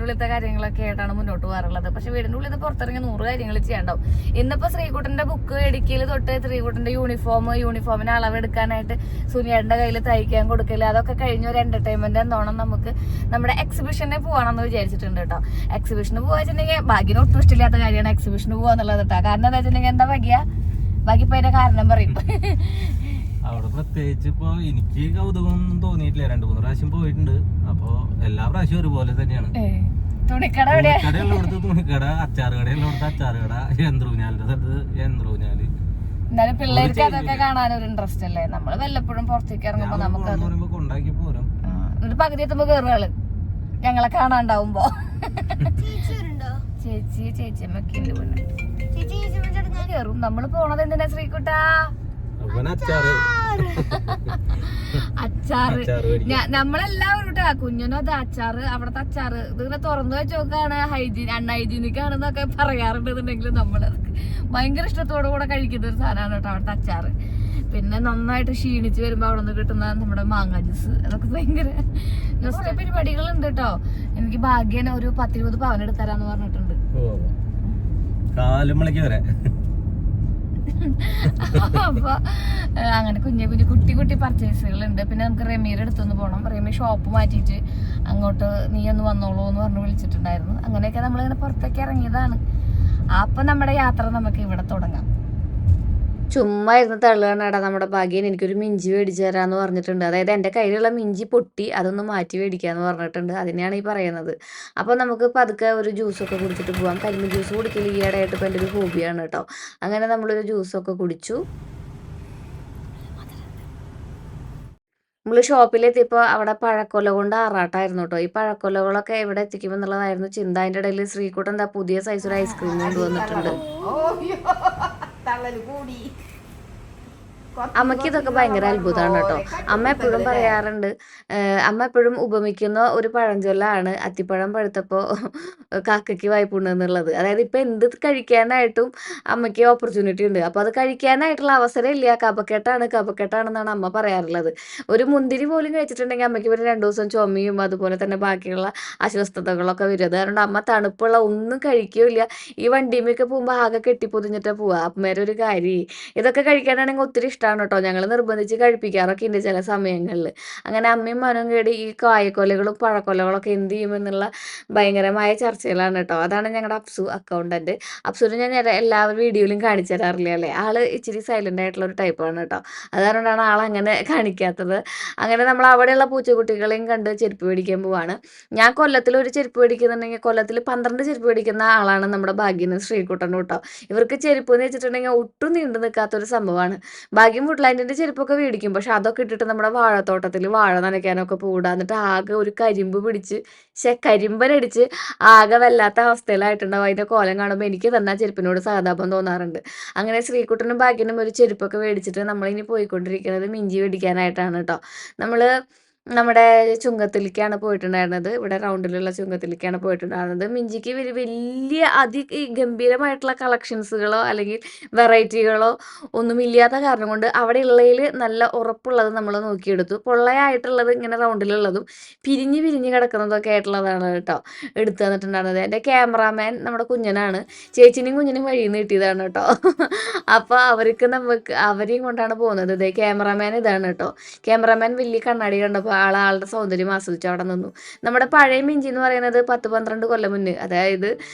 [SPEAKER 1] ഉള്ളിലത്തെ കാര്യങ്ങളൊക്കെ ആയിട്ടാണ് മുന്നോട്ട് പോകാറുള്ളത്. പക്ഷെ വീടിന്റെ ഉള്ളിൽ നിന്ന് പുറത്തിറങ്ങി 100 കാര്യങ്ങൾ ചെയ്യാണ്ടാവും. ഇന്നിപ്പോ ശ്രീകുട്ടന്റെ ബുക്ക് ഇടുക്കിയിൽ തൊട്ട് ശ്രീകുട്ടന്റെ യൂണിഫോമിന് അളവെടുക്കാനായിട്ട് സുനിയേട്ടന്റെ കയ്യിൽ തയ്ക്കാൻ കൊടുക്കല്, അതൊക്കെ കഴിഞ്ഞ ഒരു എന്റർടൈൻമെന്റ് എന്നോണം നമുക്ക് നമ്മുടെ എക്സിബിഷനെ പോവാണെന്ന് വിചാരിച്ചിട്ടുണ്ട് കേട്ടോ. എക്സിബിഷന് പോവാച്ചിട്ടുണ്ടെങ്കിൽ ഭാഗ്യം ഒട്ടും ഇഷ്ടമില്ലാത്ത കാര്യമാണ് എക്സിബിഷന് പോവാന്നുള്ളത് കേട്ടോ. കാരണം എന്താ വെച്ചിട്ടുണ്ടെങ്കിൽ എന്താ ഭാഗ്യപ്പോ അതിന്റെ കാരണം പറയും.
[SPEAKER 3] അവിടെ പ്രത്യേകിച്ച് ഇപ്പൊ എനിക്ക് കൗതുകമൊന്നും തോന്നിയിട്ടില്ല. 2-3 പ്രാവശ്യം പോയിട്ടുണ്ട്. അപ്പൊ എല്ലാ പ്രാവശ്യവും ഒരുപോലെ തന്നെയാണ്.
[SPEAKER 1] തുണിക്കട
[SPEAKER 3] കടയുള്ളടത്ത് തുണിക്കട, അച്ചാറ് കടയുള്ളടത്ത് അച്ചാറ് കട, യന്ത്രൂഞ്ഞാലിന്റെ സ്ഥലത്ത് യന്ത്രൂഞ്ഞാല്.
[SPEAKER 1] എന്നാലും പിള്ളേർക്ക് അതൊക്കെ കാണാൻ ഒരു ഇൻട്രസ്റ്റ് അല്ലേ. നമ്മള് വല്ലപ്പോഴും പുറത്തേക്ക് ഇറങ്ങുമ്പോ നമുക്ക്
[SPEAKER 3] കൊണ്ടാക്കി പോരും.
[SPEAKER 1] ഒരു പകുതി എത്തുമ്പോ കേറുകള് ഞങ്ങളെ കാണാണ്ടാവുമ്പോ. ചേച്ചിയമ്മൊക്കെ കേറും. നമ്മള് പോണത് എന്തിനാ ശ്രീകുട്ടാ? അച്ചാറ് നമ്മളെല്ലാവരും കേട്ടാ. കുഞ്ഞനും അത് അച്ചാറ്, അവിടത്തെ അച്ചാറ് ഇതിങ്ങനെ തുറന്നു വെച്ച് നോക്കാണ് അൺഹൈജീനിക് ആണെന്നൊക്കെ പറയാറുണ്ടെന്നുണ്ടെങ്കിലും നമ്മളത് ഭയങ്കര ഇഷ്ടത്തോടു കൂടെ കഴിക്കുന്ന ഒരു സാധനമാണ് കേട്ടോ അവിടുത്തെ അച്ചാറ്. പിന്നെ നന്നായിട്ട് ക്ഷീണിച്ച് വരുമ്പോ അവിടെ നിന്ന് കിട്ടുന്ന നമ്മുടെ മാങ്ങ ജ്യൂസ്, അതൊക്കെ ഭയങ്കര പരിപാടികളുണ്ട് കേട്ടോ. എനിക്ക് ഭാഗ്യം ഒരു 10-20 പവൻ എടുത്തരാന്ന് പറഞ്ഞിട്ടുണ്ട്. അപ്പൊ അങ്ങനെ കുട്ടി പർച്ചേസുകൾ ഉണ്ട്. പിന്നെ നമുക്ക് റെമിയുടെ അടുത്തൊന്ന് പോകണം. റെമി ഷോപ്പ് മാറ്റിയിട്ട് അങ്ങോട്ട് നീ ഒന്ന് വന്നോളൂ എന്ന് പറഞ്ഞ് വിളിച്ചിട്ടുണ്ടായിരുന്നു. അങ്ങനെയൊക്കെ നമ്മളിങ്ങനെ പുറത്തേക്ക് ഇറങ്ങിയതാണ്. അപ്പൊ നമ്മുടെ യാത്ര നമുക്ക് ഇവിടെ തുടങ്ങാം. ചുമ്മാ ഇരുന്ന് തള്ളുകയാണേടാ നമ്മുടെ ഭാഗ്യൻ. എനിക്കൊരു മിഞ്ചി മേടിച്ചു തരാമെന്ന് പറഞ്ഞിട്ടുണ്ട്. അതായത് എൻ്റെ കയ്യിലുള്ള മിഞ്ചി പൊട്ടി, അതൊന്ന് മാറ്റി മേടിക്കാമെന്ന് പറഞ്ഞിട്ടുണ്ട്. അതിനെയാണ് ഈ പറയുന്നത്. അപ്പോൾ നമുക്ക് പതുക്കെ ഒരു ജ്യൂസൊക്കെ കുടിച്ചിട്ട് പോകാം. കരിമ്പ് ജ്യൂസ് കുടിക്കൽ ഈയിടെയായിട്ട് ഇപ്പോൾ എൻ്റെ ഒരു ഹോബിയാണ് കേട്ടോ. അങ്ങനെ നമ്മളൊരു ജ്യൂസൊക്കെ കുടിച്ചു. നമ്മൾ ഷോപ്പിലെത്തിയപ്പോൾ അവിടെ പഴക്കൊല കൊണ്ട് ആറാട്ടായിരുന്നു കേട്ടോ. ഈ പഴക്കൊലകളൊക്കെ എവിടെ എത്തിക്കും എന്നുള്ളതായിരുന്നു ചിന്ത. അതിൻ്റെ ഇടയിൽ ശ്രീകുട്ടൻ എന്താ പുതിയ സൈസ് ഒരു ഐസ്ക്രീം കൊണ്ടുവന്നിട്ടുണ്ട്. അമ്മയ്ക്ക് ഇതൊക്കെ ഭയങ്കര അത്ഭുതമാണ് കേട്ടോ. അമ്മ എപ്പോഴും പറയാറുണ്ട്, അമ്മ എപ്പോഴും ഉപമിക്കുന്ന ഒരു പഴഞ്ചൊല്ലാണ് അത്തിപ്പഴം പഴുത്തപ്പോൾ കാക്കയ്ക്ക് വായ്പുണ്ട് എന്നുള്ളത്. അതായത് ഇപ്പം എന്ത് കഴിക്കാനായിട്ടും അമ്മയ്ക്ക് ഓപ്പർച്യൂണിറ്റി ഉണ്ട്. അപ്പോൾ അത് കഴിക്കാനായിട്ടുള്ള അവസരം ഇല്ല, കപക്കെട്ടാണെന്നാണ് അമ്മ പറയാറുള്ളത്. ഒരു മുന്തിരി പോലും കഴിച്ചിട്ടുണ്ടെങ്കിൽ അമ്മയ്ക്ക് പിന്നെ 2 ദിവസം ചുമയും അതുപോലെ തന്നെ ബാക്കിയുള്ള അസ്വസ്ഥതകളൊക്കെ വരും. അതുകൊണ്ട് അമ്മ തണുപ്പുള്ള ഒന്നും കഴിക്കുകയില്ല. ഈ വണ്ടിയുമൊക്കെ പോകുമ്പോൾ ആകെ കെട്ടിപ്പൊതിഞ്ഞിട്ടാണ് പോവുക. അമ്മേരെ ഒരു കാര്യം, ഇതൊക്കെ കഴിക്കാനാണെങ്കിൽ ഒത്തിരി ഇഷ്ടമാണ് കേട്ടോ. ഞങ്ങൾ നിർബന്ധിച്ച് കഴിപ്പിക്കാറൊക്കെ ഉണ്ട് ചില സമയങ്ങളിൽ. അങ്ങനെ അമ്മയും മനും കൂടി ഈ കായക്കൊലകളും പഴക്കൊലകളൊക്കെ എന്ത് ചെയ്യുമെന്നുള്ള ഭയങ്കരമായ ചർച്ചകളാണ് കേട്ടോ. അതാണ് ഞങ്ങളുടെ അപ്സു അക്കൗണ്ടന്റ്. അപ്സുവിനെ ഞാൻ എല്ലാ വീഡിയോയിലും കാണിച്ചു തരാറില്ല അല്ലേ. ആള് ഇച്ചിരി സൈലന്റ് ആയിട്ടുള്ള ഒരു ടൈപ്പാണ് കേട്ടോ. അതുകൊണ്ടാണ് ആളങ്ങനെ കാണിക്കാത്തത്. അങ്ങനെ നമ്മൾ അവിടെയുള്ള പൂച്ചക്കുട്ടികളെയും കണ്ട് ചെരുപ്പ് മേടിക്കാൻ പോവാണ്. ഞാൻ കൊല്ലത്തിൽ ഒരു ചെരുപ്പ് മേടിക്കുന്നുണ്ടെങ്കിൽ കൊല്ലത്തിൽ 12 ചെരുപ്പ് മേടിക്കുന്ന ആളാണ് നമ്മുടെ ഭാഗ്യന് ശ്രീകുട്ടൻ കേട്ടോ. ഇവർക്ക് ചെരുപ്പ് എന്ന് വെച്ചിട്ടുണ്ടെങ്കിൽ ഒട്ടും നീണ്ടു നിൽക്കാത്തൊരു സംഭവമാണ്. ഭാഗ്യം വുഡ്ലാൻഡിന്റെ ചെരുപ്പൊക്കെ മേടിക്കും. പക്ഷെ അതൊക്കെ ഇട്ടിട്ട് നമ്മുടെ വാഴത്തോട്ടത്തിൽ വാഴ നനയ്ക്കാനൊക്കെ പോടാ. എന്നിട്ട് ആകെ ഒരു കരിമ്പ് പിടിച്ച് കരിമ്പനടിച്ച് ആകെ വല്ലാത്ത അവസ്ഥയിലായിട്ടുണ്ടാവും. അതിന്റെ കോലം കാണുമ്പോൾ എനിക്ക് തന്നെ ചെരുപ്പിനോട് സഹതാപം തോന്നാറുണ്ട്. അങ്ങനെ ശ്രീകുട്ടനും ഭാഗ്യനും ഒരു ചെരുപ്പൊക്കെ മേടിച്ചിട്ട് നമ്മളിനി പോയിക്കൊണ്ടിരിക്കുന്നത് മിഞ്ചി മേടിക്കാനായിട്ടാണ് കേട്ടോ. നമ്മുടെ ചുങ്കത്തിലേക്കാണ് പോയിട്ടുണ്ടായിരുന്നത്. ഇവിടെ റൗണ്ടിലുള്ള ചുങ്കത്തിലേക്കാണ് പോയിട്ടുണ്ടായിരുന്നത്. മിഞ്ചിക്ക് വലിയ ഗംഭീരമായിട്ടുള്ള കളക്ഷൻസുകളോ അല്ലെങ്കിൽ വെറൈറ്റികളോ ഒന്നുമില്ലാത്ത കാരണം കൊണ്ട് അവിടെ ഉള്ളതിൽ നല്ല ഉറപ്പുള്ളത് നമ്മൾ നോക്കിയെടുത്തു. പൊള്ളയായിട്ടുള്ളത് ഇങ്ങനെ റൗണ്ടിലുള്ളതും പിരിഞ്ഞ് കിടക്കുന്നതൊക്കെ ആയിട്ടുള്ളതാണ് കേട്ടോ എടുത്തു തന്നിട്ടുണ്ടായിരുന്നത്. എൻ്റെ ക്യാമറാമാൻ നമ്മുടെ കുഞ്ഞനാണ്. ചേച്ചിനും കുഞ്ഞിനും വഴിയിൽ നിന്ന് കിട്ടിയതാണ് കേട്ടോ. അപ്പോൾ അവരെയും കൊണ്ടാണ് പോകുന്നത്. ഇതേ ക്യാമറാമാൻ ഇതാണ് കേട്ടോ. ക്യാമറാമാൻ വലിയ കണ്ണാടി കണ്ടപ്പോൾ ആളുടെ സൗന്ദര്യം ആസ്വദിച്ച് അവിടെ നിന്നു. നമ്മുടെ പഴയ മിഞ്ചി എന്ന് പറയുന്നത് 10-12 കൊല്ലം മുന്നേ, അതായത്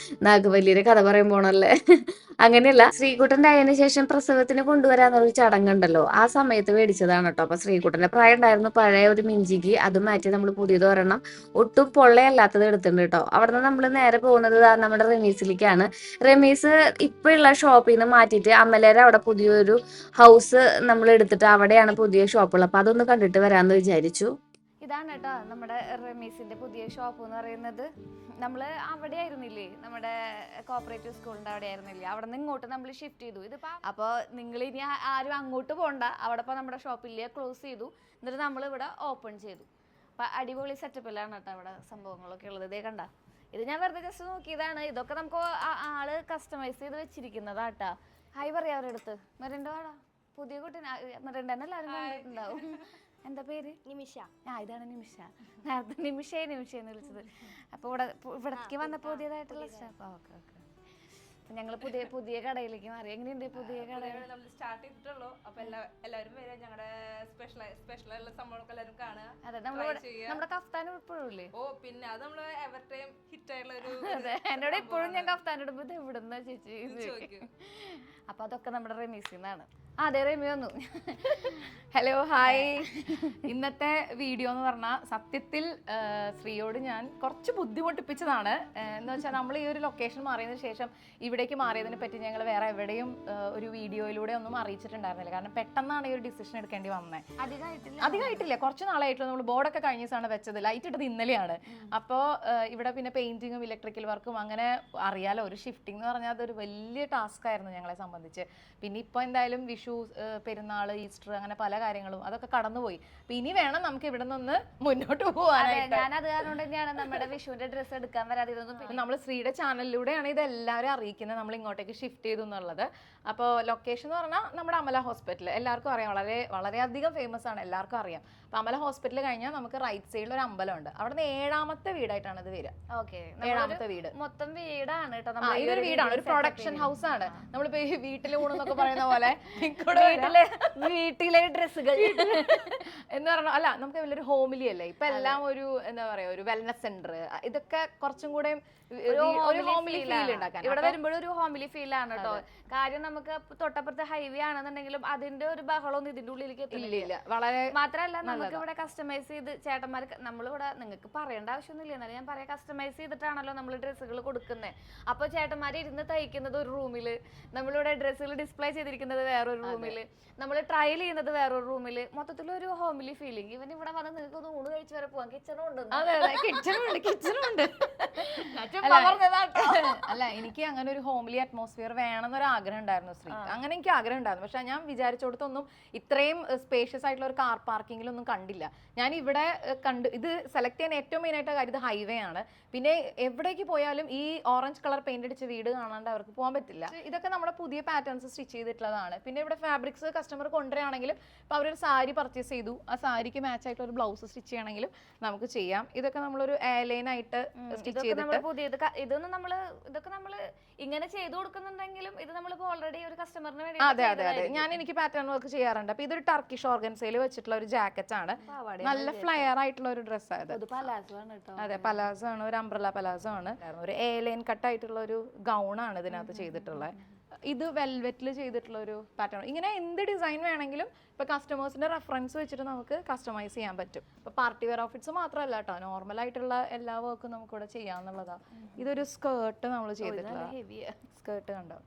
[SPEAKER 1] നാഗവല്ലിയുടെ കഥ പറയാൻ പോണല്ലേ. അങ്ങനെയല്ല, ശ്രീകുട്ടൻ്റെ ആയതിനു ശേഷം പ്രസവത്തിന് കൊണ്ടുവരാന്നൊരു ചടങ്ങുണ്ടല്ലോ, ആ സമയത്ത് മേടിച്ചതാണ് കേട്ടോ. അപ്പൊ ശ്രീകുട്ടന്റെ പ്രായം ഉണ്ടായിരുന്നു പഴയ ഒരു മിഞ്ചിക്ക്. അത് മാറ്റി നമ്മൾ പുതിയത് ഒരെണ്ണം ഒട്ടും പൊള്ളയല്ലാത്തത് എടുത്തിട്ടുണ്ട് കേട്ടോ. അവിടെ നിന്ന് നമ്മൾ നേരെ പോകുന്നത് നമ്മുടെ റമീസിലേക്കാണ്. റമീസ് ഇപ്പൊ ഉള്ള ഷോപ്പിൽ നിന്ന് മാറ്റിയിട്ട് അമലേര അവിടെ പുതിയൊരു ഹൗസ് നമ്മൾ എടുത്തിട്ട് അവിടെയാണ് പുതിയ ഷോപ്പുകൾ. അപ്പൊ അതൊന്ന് കണ്ടിട്ട് വരാമെന്ന് വിചാരിച്ചു. ഇതാണ് കേട്ടോ നമ്മുടെ റമീസിന്റെ പുതിയ ഷോപ്പ് എന്ന് പറയുന്നത്. നമ്മൾ അവിടെ ആയിരുന്നില്ലേ, നമ്മുടെ കോപ്പറേറ്റീവ് സ്കൂളിന്റെ അവിടെ ആയിരുന്നില്ലേ, അവിടെ നിന്ന് ഇങ്ങോട്ട് നമ്മൾ ഷിഫ്റ്റ് ചെയ്തു. ഇതിപ്പോ അപ്പോൾ നിങ്ങൾ ഇനി ആരും അങ്ങോട്ട് പോകണ്ട. അവിടെ ഇപ്പോൾ നമ്മുടെ ഷോപ്പില്ലേ ക്ലോസ് ചെയ്തു, എന്നിട്ട് നമ്മൾ ഇവിടെ ഓപ്പൺ ചെയ്തു. അപ്പൊ അടിപൊളി സെറ്റപ്പിലാണ് കേട്ടോ ഇവിടെ സംഭവങ്ങളൊക്കെ ഉള്ളത്. ഇതേ കണ്ട, ഇത് ഞാൻ വെറുതെ ജസ്റ്റ് നോക്കിയതാണ്. ഇതൊക്കെ നമുക്ക് ആള് കസ്റ്റമൈസ് ചെയ്ത് വെച്ചിരിക്കുന്നതാട്ടാ. ഹായ് പറയാം അവരുടെ അടുത്ത്. മെറിൻഡോ ആടാ പുതിയ കുട്ടി. മെറിൻഡന്നെ എല്ലാവരും കണ്ടിട്ടുണ്ടാവും. എന്താ പേര്? നിമിഷ. ഇതാണ് നിമിഷ. നേരത്തെ നിമിഷയെന്ന് വിളിച്ചത്. അപ്പോൾ ഇവിടേക്ക് വന്നപ്പോൾ പുതിയതായിട്ടുള്ള സ്റ്റാഫ്. ഓക്കെ. ഞങ്ങൾ പുതിയ കടയിലേക്ക് മാറി. എങ്ങനെയുണ്ട് പുതിയ കട?
[SPEAKER 4] നമ്മൾ സ്റ്റാർട്ട് ചെയ്തിട്ടുള്ളൂ. അപ്പൊ എല്ലാവരും വരും. ഞങ്ങളുടെ സ്പെഷ്യൽ സംഭവങ്ങളൊക്കെ എല്ലാവരും കാണുക.
[SPEAKER 1] അതെ, നമ്മുടെ കഫ്താൻ ഇപ്പോഴും ഇല്ലേ?
[SPEAKER 4] ഓ പിന്നെ അത് നമ്മള് എവർ ടൈം ഹിറ്റ് ആയിട്ടുള്ള ഒരു.
[SPEAKER 1] അതെ, എന്നോട് ഇപ്പോഴും ഞാൻ കഫ്താൻ ഇടുമ്പോ ഇത് എവിടുന്ന ചേച്ചി. അപ്പൊ അതൊക്കെ നമ്മുടെ റമീസിന്നാണ്. അതെ, റമി വന്നു.
[SPEAKER 4] Hello, hi. ഇന്നത്തെ വീഡിയോ എന്ന് പറഞ്ഞാൽ സത്യത്തിൽ ശ്രീയോട് ഞാൻ കുറച്ച് ബുദ്ധിമുട്ടിപ്പിച്ചതാണ്. എന്ന് വെച്ചാൽ നമ്മൾ ഈ ഒരു ലൊക്കേഷൻ മാറിയതിന് ശേഷം ഇവിടേക്ക് മാറിയതിനെ പറ്റി ഞങ്ങൾ വേറെ എവിടെയും ഒരു വീഡിയോയിലൂടെ ഒന്നും അറിയിച്ചിട്ടുണ്ടായിരുന്നില്ല. കാരണം പെട്ടെന്നാണ് ഈ ഒരു ഡിസിഷൻ എടുക്കേണ്ടി വന്നത്. അധികമായിട്ടില്ല, കുറച്ച് നാളായിട്ടുള്ള നമ്മൾ ബോർഡൊക്കെ കഴിഞ്ഞ ദിവസമാണ് വെച്ചത്. ലൈറ്റ് ഇട്ടത് ഇന്നലെയാണ്. അപ്പോൾ ഇവിടെ പിന്നെ പെയിന്റിങ്ങും ഇലക്ട്രിക്കൽ വർക്കും അങ്ങനെ അറിയാലോ. ഒരു ഷിഫ്റ്റിംഗ് എന്ന് പറഞ്ഞാൽ അതൊരു വലിയ ടാസ്ക് ആയിരുന്നു ഞങ്ങളെ സംബന്ധിച്ച്. പിന്നെ ഇപ്പോൾ എന്തായാലും വിഷു, പെരുന്നാൾ, ഈസ്റ്റർ, അങ്ങനെ പല കാര്യങ്ങളും അതൊക്കെ കടന്നുപോയി. അപ്പൊ ഇനി വേണം നമുക്ക് ഇവിടെ നിന്ന് മുന്നോട്ട് പോകാനായിട്ട്.
[SPEAKER 1] ഞാൻ അത് കാരണം തന്നെയാണ് നമ്മുടെ വിഷുവിന്റെ ഡ്രസ്സ് എടുക്കാൻ വരാതിരുന്നതും.
[SPEAKER 4] പിന്നെ നമ്മൾ ശ്രീയുടെ ചാനലിലൂടെയാണ് ഇത് എല്ലാവരും അറിയിക്കുന്നത് നമ്മൾ ഇങ്ങോട്ടേക്ക് ഷിഫ്റ്റ് ചെയ്തു എന്നുള്ളത്. അപ്പോൾ ലൊക്കേഷൻ എന്ന് പറഞ്ഞാൽ നമ്മുടെ അമല ഹോസ്പിറ്റൽ എല്ലാവർക്കും അറിയാം. വളരെയധികം ഫേമസ് ആണ്, എല്ലാവർക്കും അറിയാം. അപ്പൊ അമല ഹോസ്പിറ്റൽ കഴിഞ്ഞാൽ നമുക്ക് റൈറ്റ് സൈഡിൽ ഒരു അമ്പലമുണ്ട്. അവിടെ 7ാമത്തെ വീടായിട്ടാണ് ഇത് വരിക.
[SPEAKER 1] ഓക്കെ,
[SPEAKER 4] 7ാമത്തെ വീട്
[SPEAKER 1] മൊത്തം വീടാണ് കേട്ടോ.
[SPEAKER 4] ഇതൊരു വീടാണ്, ഒരു പ്രൊഡക്ഷൻ ഹൗസ് ആണ്. നമ്മളിപ്പോ വീട്ടിൽ ഊണെന്നൊക്കെ പറയുന്ന പോലെ
[SPEAKER 1] വീട്ടിലെ ഡ്രസ്സുകൾ
[SPEAKER 4] എന്ന് പറഞ്ഞാൽ അല്ല, നമുക്ക് വലിയൊരു ഹോമിലി അല്ലേ ഇപ്പൊ എല്ലാം. ഒരു എന്താ പറയാ, ഒരു വെൽനസ് സെന്റർ, ഇതൊക്കെ കുറച്ചും കൂടെ ഒരു ഹോമിലി ഫീൽ ഉണ്ടാക്കാൻ.
[SPEAKER 1] ഇവിടെ വരുമ്പോഴും ഒരു ഹോമിലി ഫീൽ ആണ് കേട്ടോ. കാര്യം നമുക്ക് തൊട്ടപ്പുറത്ത് ഹൈവേ ആണെന്നുണ്ടെങ്കിലും അതിന്റെ ഒരു ബഹളമൊന്നും ഇതിന്റെ ഉള്ളിലേക്ക്
[SPEAKER 4] എത്തില്ല. വളരെ
[SPEAKER 1] മാത്രമല്ല നമുക്ക് ഇവിടെ കസ്റ്റമൈസ് ചെയ്ത് ചേട്ടന്മാർ, നമ്മളിവിടെ നിങ്ങൾക്ക് പറയേണ്ട ആവശ്യമൊന്നുമില്ല, എന്നാലും ഞാൻ പറയാം, കസ്റ്റമൈസ് ചെയ്തിട്ടാണല്ലോ നമ്മൾ ഡ്രസ്സുകൾ കൊടുക്കുന്നത്. അപ്പൊ ചേട്ടന്മാർ ഇരുന്ന് തയ്ക്കുന്നത് ഒരു റൂമില്, നമ്മളിവിടെ ഡ്രസ്സുകൾ ഡിസ്പ്ലേ ചെയ്തിരിക്കുന്നത് വേറൊരു റൂമില്, നമ്മൾ ട്രയൽ ചെയ്യുന്നത് വേറൊരു റൂമില്, മൊത്തത്തിലൊരു ഹോമിലി ഫീലിംഗ്. ഇവൻ ഇവിടെ വന്ന് നിങ്ങൾക്ക് ഒന്ന് ഊണ് കഴിച്ച് വരെ പോവാം. കിച്ചണുണ്ട്.
[SPEAKER 4] അല്ല, എനിക്ക് അങ്ങനെ ഒരു ഹോംലി അറ്റ്മോസ്ഫിയർ വേണമെന്നൊരു ആഗ്രഹം ഉണ്ടായിരുന്നു ശ്രീ. അങ്ങനെ എനിക്ക് ആഗ്രഹം ഉണ്ടായിരുന്നു. പക്ഷെ ഞാൻ വിചാരിച്ചോടത്തൊന്നും ഇത്രയും സ്പേഷ്യസ് ആയിട്ടുള്ള ഒരു കാർ പാർക്കിങ്ങിലൊന്നും കണ്ടില്ല. ഞാൻ ഇവിടെ ഇത് സെലക്ട് ചെയ്യാൻ ഏറ്റവും മെയിൻ ആയിട്ട് കാര്യം ഇത് ഹൈവേ ആണ്. പിന്നെ എവിടേക്ക് പോയാലും ഈ ഓറഞ്ച് കളർ പെയിന്റ് അടിച്ച വീട് കാണാണ്ട് അവർക്ക് പോകാൻ പറ്റില്ല. ഇതൊക്കെ നമ്മുടെ പുതിയ പാറ്റേൺസ് സ്റ്റിച്ച് ചെയ്തിട്ടുള്ളതാണ്. പിന്നെ ഇവിടെ ഫാബ്രിക്സ് കസ്റ്റമർ കൊണ്ടുവരികയാണെങ്കിലും ഇപ്പൊ അവരൊരു സാരി പർച്ചേസ് ചെയ്തു, ആ സാരിക്ക് മാച്ച് ആയിട്ടുള്ള ഒരു ബ്ലൗസ് സ്റ്റിച്ച് ചെയ്യണമെങ്കിലും നമുക്ക് ചെയ്യാം. ഇതൊക്കെ നമ്മളൊരു എയർലൈൻ ആയിട്ട് സ്റ്റിച്ച് ചെയ്തിട്ട്
[SPEAKER 1] പുതിയത് ഇതൊക്കെ നമ്മള് ഇങ്ങനെ ചെയ്തു കൊടുക്കുന്നുണ്ടെങ്കിലും ഇത് നമ്മളിപ്പോ ഓൾറെഡി ഒരു കസ്റ്റമറിന് വേണ്ടി
[SPEAKER 4] അതെ എനിക്ക് പാറ്റേൺ വർക്ക് ചെയ്യാറുണ്ട്. അപ്പൊ ഇതൊരു ടർക്കിഷ് ഓർഗൻസയിൽ വെച്ചിട്ടുള്ള ഒരു ജാക്കറ്റ് ആണ്. നല്ല ഫ്ലെയർ ആയിട്ടുള്ള ഒരു ഡ്രസ് ആണ്. അതെ, പലാസോ ആണ്, ഒരു അംബ്രല പലാസോ ആണ്. ഒരു എയർലൈൻ കട്ട് ആയിട്ടുള്ള ഒരു ഗൗൺ ആണ് ഇതിനകത്ത് ചെയ്തിട്ടുള്ളത്. ഇത് വെൽവെറ്റിൽ ചെയ്തിട്ടുള്ള ഒരു പാറ്റേൺ. ഇങ്ങനെ എന്ത് ഡിസൈൻ വേണമെങ്കിലും ഇപ്പൊ കസ്റ്റമേഴ്സിന്റെ റെഫറൻസ് വെച്ചിട്ട് നമുക്ക് കസ്റ്റമൈസ് ചെയ്യാൻ പറ്റും. ഇപ്പൊ പാർട്ടി വെയർ ഔട്ട്ഫിറ്റ്സ് മാത്രമല്ല കേട്ടോ, നോർമൽ ആയിട്ടുള്ള എല്ലാ വർക്കും നമുക്ക് ഇവിടെ ചെയ്യാന്നുള്ളതാ. ഇതൊരു സ്കേർട്ട് നമ്മൾ ചെയ്തിട്ടുള്ള സ്കേർട്ട് കണ്ടോ.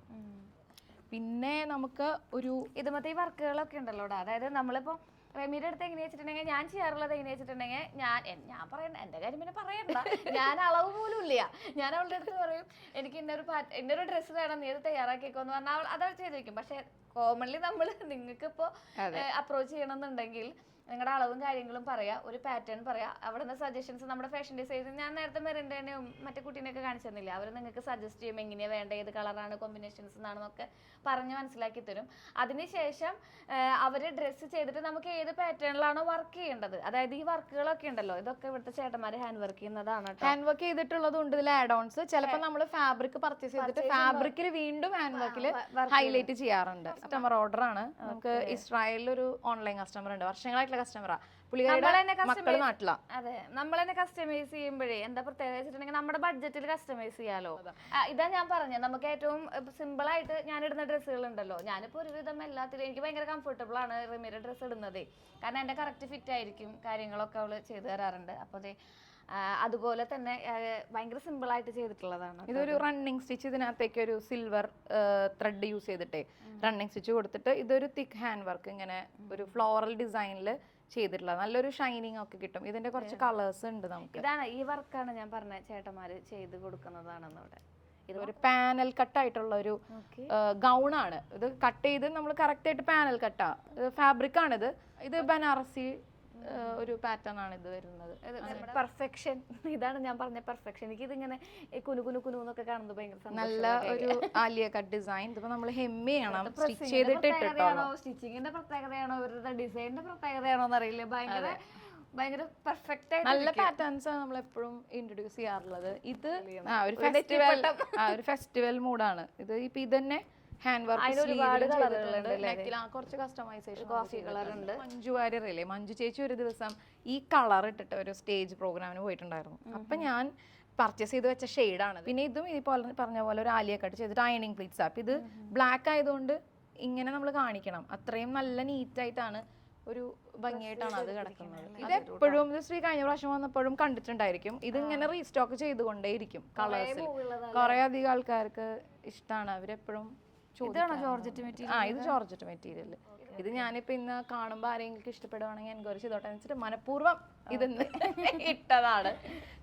[SPEAKER 4] പിന്നെ നമുക്ക് ഒരു
[SPEAKER 1] ഇതുമത്തെ ഈ വർക്കുകളൊക്കെ ഉണ്ടല്ലോ, അതായത് നമ്മളിപ്പോ റെമിയുടെ അടുത്ത് എങ്ങനെയാ വെച്ചിട്ടുണ്ടെങ്കിൽ, ഞാൻ ചെയ്യാറുള്ളത് എങ്ങനെയാ വെച്ചിട്ടുണ്ടെങ്കിൽ, ഞാൻ പറയണ്ട, എന്റെ കാര്യം പിന്നെ പറയണ്ട, ഞാൻ അളവ് പോലും ഇല്ല. ഞാൻ അവളുടെ അടുത്ത് പറയും എനിക്ക് ഇന്നൊരു ഡ്രസ്സ് വേണം, നീ അത് തയ്യാറാക്കിക്കോന്ന് പറഞ്ഞാൽ അതവൾ ചെയ്തിരിക്കും. പക്ഷെ കോമൺലി നമ്മൾ നിങ്ങൾക്ക് ഇപ്പോൾ അപ്രോച്ച് ചെയ്യണമെന്നുണ്ടെങ്കിൽ നിങ്ങളുടെ അളവും കാര്യങ്ങളും പറയാ, ഒരു പാറ്റേൺ പറയാ, അവിടെ നിന്ന് സജഷൻസ് നമ്മുടെ ഫാഷൻ ഡിസൈനർ, ഞാൻ നേരത്തെ മെറിൻ്റെയും മറ്റേ കുട്ടീനെയൊക്കെ കാണിച്ചു തന്നില്ല, അവർ നിങ്ങൾക്ക് സജസ്റ്റ് ചെയ്യും എങ്ങനെയാണ് വേണ്ട, ഏത് കളറാണ് കോമ്പിനേഷൻസ് എന്നാണെന്നൊക്കെ പറഞ്ഞ് മനസ്സിലാക്കി തരും. അതിനുശേഷം അവർ ഡ്രസ്സ് ചെയ്തിട്ട് നമുക്ക് ഏത് പാറ്റേണിലാണോ വർക്ക് ചെയ്യേണ്ടത്, അതായത് ഈ വർക്കുകളൊക്കെ ഉണ്ടല്ലോ, ഇതൊക്കെ ഇവിടുത്തെ ചേട്ടന്മാർ ഹാൻഡ് വർക്ക് ചെയ്യുന്നതാണ്.
[SPEAKER 4] ഹാൻഡ് വർക്ക് ചെയ്തിട്ടുള്ളതുകൊണ്ട് ഇതിൽ ആഡ് ഓൺസ് ചിലപ്പോൾ നമ്മൾ ഫാബ്രിക് പർച്ചേസ് ചെയ്തിട്ട് ഫാബ്രിക്കിൽ വീണ്ടും ഹാൻഡ് വർക്കിൽ ഹൈലൈറ്റ് ചെയ്യാറുണ്ട്. കസ്റ്റമർ ഓർഡർ ആണ്. നമുക്ക് ഇസ്രായേലിൽ ഒരു ഓൺലൈൻ കസ്റ്റമർ ഉണ്ട്, വർഷങ്ങളായിട്ടുള്ള കസ്റ്റമറാ.
[SPEAKER 1] അതെ, നമ്മൾ തന്നെ കസ്റ്റമൈസ് ചെയ്യുമ്പോഴേ എന്താ പ്രത്യേകത വെച്ചിട്ടുണ്ടെങ്കിൽ നമ്മുടെ ബഡ്ജറ്റിൽ കസ്റ്റമൈസ് ചെയ്യാലോ. ഇതാ ഞാൻ പറഞ്ഞത്, നമുക്ക് ഏറ്റവും സിമ്പിൾ ആയിട്ട് ഞാൻ ഇടുന്ന ഡ്രസ്സുകൾ ഉണ്ടല്ലോ, ഞാനിപ്പോ ഒരുവിധം എല്ലാത്തിലും എനിക്ക് ഭയങ്കര കംഫർട്ടബിൾ ആണ് റിമിയുടെ ഡ്രസ്സ് ഇടുന്നത്. കാരണം എന്റെ കറക്റ്റ് ഫിറ്റ് ആയിരിക്കും, കാര്യങ്ങളൊക്കെ അവള് ചെയ്തു തരാറുണ്ട്. അപ്പൊ അതുപോലെ തന്നെ ഭയങ്കര സിമ്പിൾ ആയിട്ട് ചെയ്തിട്ടുള്ളതാണ്.
[SPEAKER 4] ഇതൊരു റണ്ണിങ് സ്റ്റിച്ച്, ഇതിനകത്തേക്ക് ഒരു സിൽവർ ത്രെഡ് യൂസ് ചെയ്തിട്ടേ റണ്ണിങ് സ്റ്റിച്ച് കൊടുത്തിട്ട് ഇതൊരു തിക്ക് ഹാൻഡ് വർക്ക് ഇങ്ങനെ ഒരു ഫ്ലോറൽ ഡിസൈനിൽ ചെയ്തിട്ടുള്ളത്. നല്ലൊരു ഷൈനിങ് ഒക്കെ കിട്ടും. ഇതിന്റെ കുറച്ച് കളേഴ്സ് ഉണ്ട് നമുക്ക്.
[SPEAKER 1] ഇതാണ് ഈ വർക്കാണ് ഞാൻ പറഞ്ഞ ചേട്ടന്മാര് ചെയ്ത് കൊടുക്കുന്നതാണെന്ന്. ഇവിടെ
[SPEAKER 4] ഇതൊരു പാനൽ കട്ടായിട്ടുള്ള ഒരു ഗൗൺ ആണ്. ഇത് കട്ട് ചെയ്ത് നമ്മൾ കറക്റ്റ് ആയിട്ട് പാനൽ കട്ടാ. ഫാബ്രിക് ആണിത്. ഇത് ബനാറസി ഒരു പാറ്റേൺ ആണ് ഇത് വരുന്നത്.
[SPEAKER 1] പെർഫെക്ഷൻ, ഇതാണ് ഞാൻ പറഞ്ഞ പെർഫെക്ഷൻ. എനിക്ക് ഇതിങ്ങനെ കുനുകുനുന്നൊക്കെ കാണുന്നത് ഭയങ്കര
[SPEAKER 4] നല്ല ഒരു ആലിയ കട്ട് ഡിസൈൻ. ഇതിപ്പോ നമ്മൾ ഹെമ്മി ചെയ്യണം, സ്റ്റിച്ച് ചെയ്തിട്ട്
[SPEAKER 1] സ്റ്റിച്ചിങ്ങിന്റെ പ്രത്യേകതയാണോ ഇവരുടെ ഡിസൈനിന്റെ പ്രത്യേകതയാണോ എന്നറിയില്ല. ഭയങ്കര പെർഫെക്റ്റ് ആയിട്ട്
[SPEAKER 4] നല്ല പാറ്റേൺസ് ആണ് നമ്മൾ എപ്പോഴും ഇൻട്രൊഡ്യൂസ് ചെയ്യാറുള്ളത്. ഇത് ഒരു ഫെസ്റ്റിവൽ മൂഡാണ് ഇത്. ഇപ്പൊ ഇത് തന്നെ ഹാൻഡ് വർക്ക്, കുറച്ച് കസ്റ്റമൈസേഷൻ,
[SPEAKER 1] കോഫി കളർ ഉണ്ട്.
[SPEAKER 4] മഞ്ജു വാര്യറില്ലേ, മഞ്ജു ചേച്ചി ഒരു ദിവസം ഈ കളർ ഇട്ടിട്ട് ഒരു സ്റ്റേജ് പ്രോഗ്രാമിന് പോയിട്ടുണ്ടായിരുന്നു. അപ്പൊ ഞാൻ പർച്ചേസ് ചെയ്ത് വെച്ച ഷെയ്ഡാണ്. പിന്നെ ഇതും ഇതുപോലെ പറഞ്ഞ പോലെ ഒരു ആലിയ കട്ട് ചെയ്തിട്ട് അയണിങ് പ്ലീറ്റ്സ്. അപ്പൊ ഇത് ബ്ലാക്ക് ആയതുകൊണ്ട് ഇങ്ങനെ നമ്മൾ കാണിക്കണം, അത്രയും നല്ല നീറ്റായിട്ടാണ്, ഒരു ഭംഗിയായിട്ടാണ് അത് കിടക്കുന്നത്. ഇത് എപ്പോഴും ഇത് ശ്രീ കഴിഞ്ഞ പ്രാവശ്യം വന്നപ്പോഴും കണ്ടിട്ടുണ്ടായിരിക്കും. ഇത് ഇങ്ങനെ റീസ്റ്റോക്ക് ചെയ്തുകൊണ്ടേയിരിക്കും കളേഴ്സിൽ. കുറെ അധികം ആൾക്കാർക്ക് ഇഷ്ടമാണ്, അവരെപ്പോഴും
[SPEAKER 1] ജോർജറ്റ് മെറ്റീരിയൽ.
[SPEAKER 4] ഇത് ജോർജറ്റ് മെറ്റീരിയൽ. ഇത് ഞാനിപ്പോ ഇന്ന് കാണുമ്പോൾ ആരെങ്കിലും ഇഷ്ടപ്പെടുവാണെങ്കിൽ എൻക്വയറി ചെയ്തോട്ടെ വെച്ചിട്ട് മനഃപൂർവ്വം ഇതെന്ന് ഇട്ടതാണ്.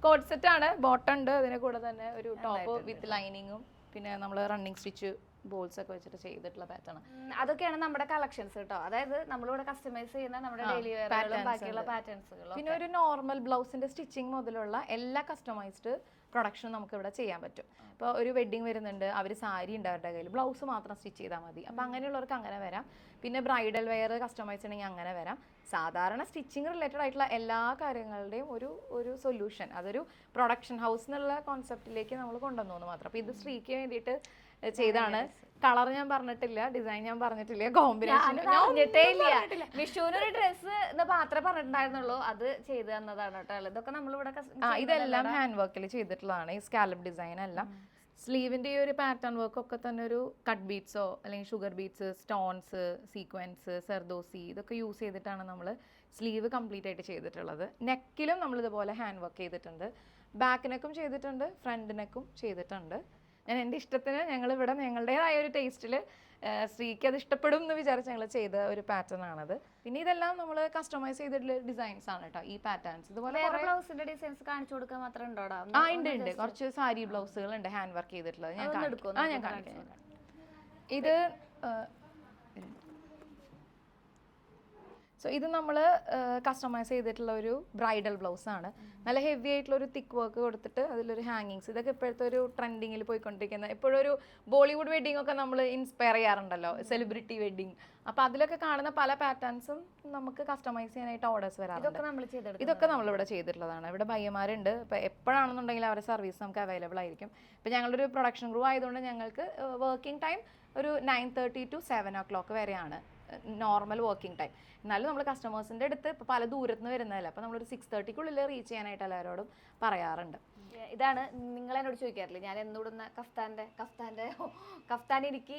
[SPEAKER 4] കോട്ട് സെറ്റ് ആണ്, ബോട്ടം ഉണ്ട്, അതിന്റെ കൂടെ തന്നെ ഒരു ടോപ്പ് വിത്ത് ലൈനിങ്ങും പിന്നെ നമ്മൾ റണ്ണിങ് സ്റ്റിച്ച് ബോൾസ് ഒക്കെ വെച്ചിട്ട് ചെയ്തിട്ടുള്ള പാറ്റേൺ.
[SPEAKER 1] അതൊക്കെയാണ് നമ്മുടെ കളക്ഷൻസ് കേട്ടോ. അതായത് നമ്മളിവിടെ കസ്റ്റമൈസ് ചെയ്യുന്ന നമ്മുടെ ഡെയിലി വെയറുകളും ബാക്കിയുള്ള പാറ്റേൺസുകളും.
[SPEAKER 4] പിന്നെ ഒരു നോർമൽ ബ്ലൗസിന്റെ സ്റ്റിച്ചിങ് മുതലുള്ള എല്ലാ കസ്റ്റമൈസ്ഡ് പ്രൊഡക്ഷനും നമുക്ക് ഇവിടെ ചെയ്യാൻ പറ്റും. ഇപ്പോൾ ഒരു വെഡിങ് വരുന്നുണ്ട്, അവർ സാരി ഉണ്ട് അവരുടെ കയ്യിൽ, ബ്ലൗസ് മാത്രം സ്റ്റിച്ച് ചെയ്താൽ മതി. അപ്പോൾ അങ്ങനെയുള്ളവർക്ക് അങ്ങനെ വരാം. പിന്നെ ബ്രൈഡൽ വെയർ കസ്റ്റമൈസ് ചെയ്യണമെങ്കിൽ അങ്ങനെ വരാം. സാധാരണ സ്റ്റിച്ചിങ് റിലേറ്റഡ് ആയിട്ടുള്ള എല്ലാ കാര്യങ്ങളുടെയും ഒരു സൊല്യൂഷൻ, അതൊരു പ്രൊഡക്ഷൻ ഹൗസ് എന്നുള്ള കോൺസെപ്റ്റിലേക്ക് നമ്മൾ കൊണ്ടുവന്നു മാത്രം. അപ്പോൾ ഇത് ശ്രീക്ക് വേണ്ടിയിട്ട് ചെയ്താണ്. കളർ ഞാൻ പറഞ്ഞിട്ടില്ല, ഡിസൈൻ ഞാൻ പറഞ്ഞിട്ടില്ല, കോമ്പിനേഷൻ
[SPEAKER 1] വിഷുവിനൊരു ഡ്രസ്സ് മാത്രമേ പറഞ്ഞിട്ടുണ്ടായിരുന്നുള്ളൂ, അത് ചെയ്തു തന്നതാണ് കേട്ടോ. ഇതൊക്കെ നമ്മളിവിടെ
[SPEAKER 4] ഇതെല്ലാം ഹാൻഡ് വർക്കിൽ ചെയ്തിട്ടുള്ളതാണ്. ഈ സ്കാലപ്പ് ഡിസൈൻ എല്ലാം. സ്ലീവിന്റെ ഈ ഒരു പാറ്റേൺ വർക്ക് ഒക്കെ തന്നെ ഒരു കട്ട് ബീഡ്സോ അല്ലെങ്കിൽ sugar beads, stones, sequence, zardozi ഇതൊക്കെ യൂസ് ചെയ്തിട്ടാണ് നമ്മൾ സ്ലീവ് കംപ്ലീറ്റ് ആയിട്ട് ചെയ്തിട്ടുള്ളത്. നെക്കിലും നമ്മൾ ഇതുപോലെ ഹാൻഡ് വർക്ക് ചെയ്തിട്ടുണ്ട്, ബാക്ക് നെക്കും ചെയ്തിട്ടുണ്ട്, ഫ്രണ്ട് നെക്കും ചെയ്തിട്ടുണ്ട്. ഞാൻ എൻ്റെ ഇഷ്ടത്തിന് ഞങ്ങളിവിടെ ഞങ്ങളുടേതായ ഒരു ടേസ്റ്റിൽ ശ്രീക്ക് അത് ഇഷ്ടപ്പെടും എന്ന് വിചാരിച്ച് ഞങ്ങൾ ചെയ്ത ഒരു പാറ്റേൺ ആണത്. പിന്നെ ഇതെല്ലാം നമ്മൾ കസ്റ്റമൈസ് ചെയ്തിട്ടുള്ള ഡിസൈൻസ് ആണ് കേട്ടോ. ഈ പാറ്റേൺസ് ഇതുപോലെ
[SPEAKER 1] ബ്ലൗസിന്റെ ഡിസൈൻസ് കാണിച്ചു കൊടുക്കാൻ മാത്രം ഉണ്ടോടാ?
[SPEAKER 4] ഉണ്ട് കുറച്ച് സാരി ബ്ലൗസുകൾ ഉണ്ട് ഹാൻഡ് വർക്ക് ചെയ്തിട്ടുള്ളത്. ഞാൻ കാണിക്കാം. സോ ഇത് നമ്മൾ കസ്റ്റമൈസ് ചെയ്തിട്ടുള്ള ഒരു ബ്രൈഡൽ ബ്ലൗസ് ആണ്. നല്ല ഹെവി ആയിട്ടുള്ള ഒരു തിക്ക് വർക്ക് കൊടുത്തിട്ട് അതിലൊരു ഹാങ്ങിങ്സ്, ഇതൊക്കെ ഇപ്പോഴത്തെ ഒരു ട്രെൻഡിങ്ങിൽ പോയിക്കൊണ്ടിരിക്കുന്ന, എപ്പോഴും ഒരു ബോളിവുഡ് വെഡിങ് ഒക്കെ നമ്മൾ ഇൻസ്പയർ ചെയ്യാറുണ്ടല്ലോ, സെലിബ്രിറ്റി വെഡിങ്. അപ്പോൾ അതിലൊക്കെ കാണുന്ന പല പാറ്റേൺസും നമുക്ക് കസ്റ്റമൈസ് ചെയ്യാനായിട്ട് ഓർഡേഴ്സ് വരാറുണ്ട്. ഇതൊക്കെ നമ്മളിവിടെ ചെയ്തിട്ടുള്ളതാണ്. ഇവിടെ ബയ്യന്മാരുണ്ട്. ഇപ്പോൾ എപ്പോഴാണെന്നുണ്ടെങ്കിൽ അവരുടെ സർവീസ് നമുക്ക് അവൈലബിൾ ആയിരിക്കും. ഇപ്പോൾ ഞങ്ങളുടെ ഒരു പ്രൊഡക്ഷൻ ഗ്രൂ ആയതുകൊണ്ട് ഞങ്ങൾക്ക് വർക്കിംഗ് ടൈം ഒരു 9:30 to 7 o'clock വരെയാണ് നോർമൽ വർക്കിംഗ് ടൈം. എന്നാലും നമ്മൾ കസ്റ്റമേഴ്സിൻ്റെ അടുത്ത് ഇപ്പോൾ പല ദൂരത്ത് നിന്ന് വരുന്നതല്ല, അപ്പോൾ നമ്മളൊരു 6:30 റീച്ച് ചെയ്യാനായിട്ട് എല്ലാവരോടും പറയാറുണ്ട്.
[SPEAKER 1] ഇതാണ് നിങ്ങൾ എന്നോട് ചോദിക്കാറില്ല, ഞാൻ എന്നോടുന്ന കഫ്താൻ എനിക്ക്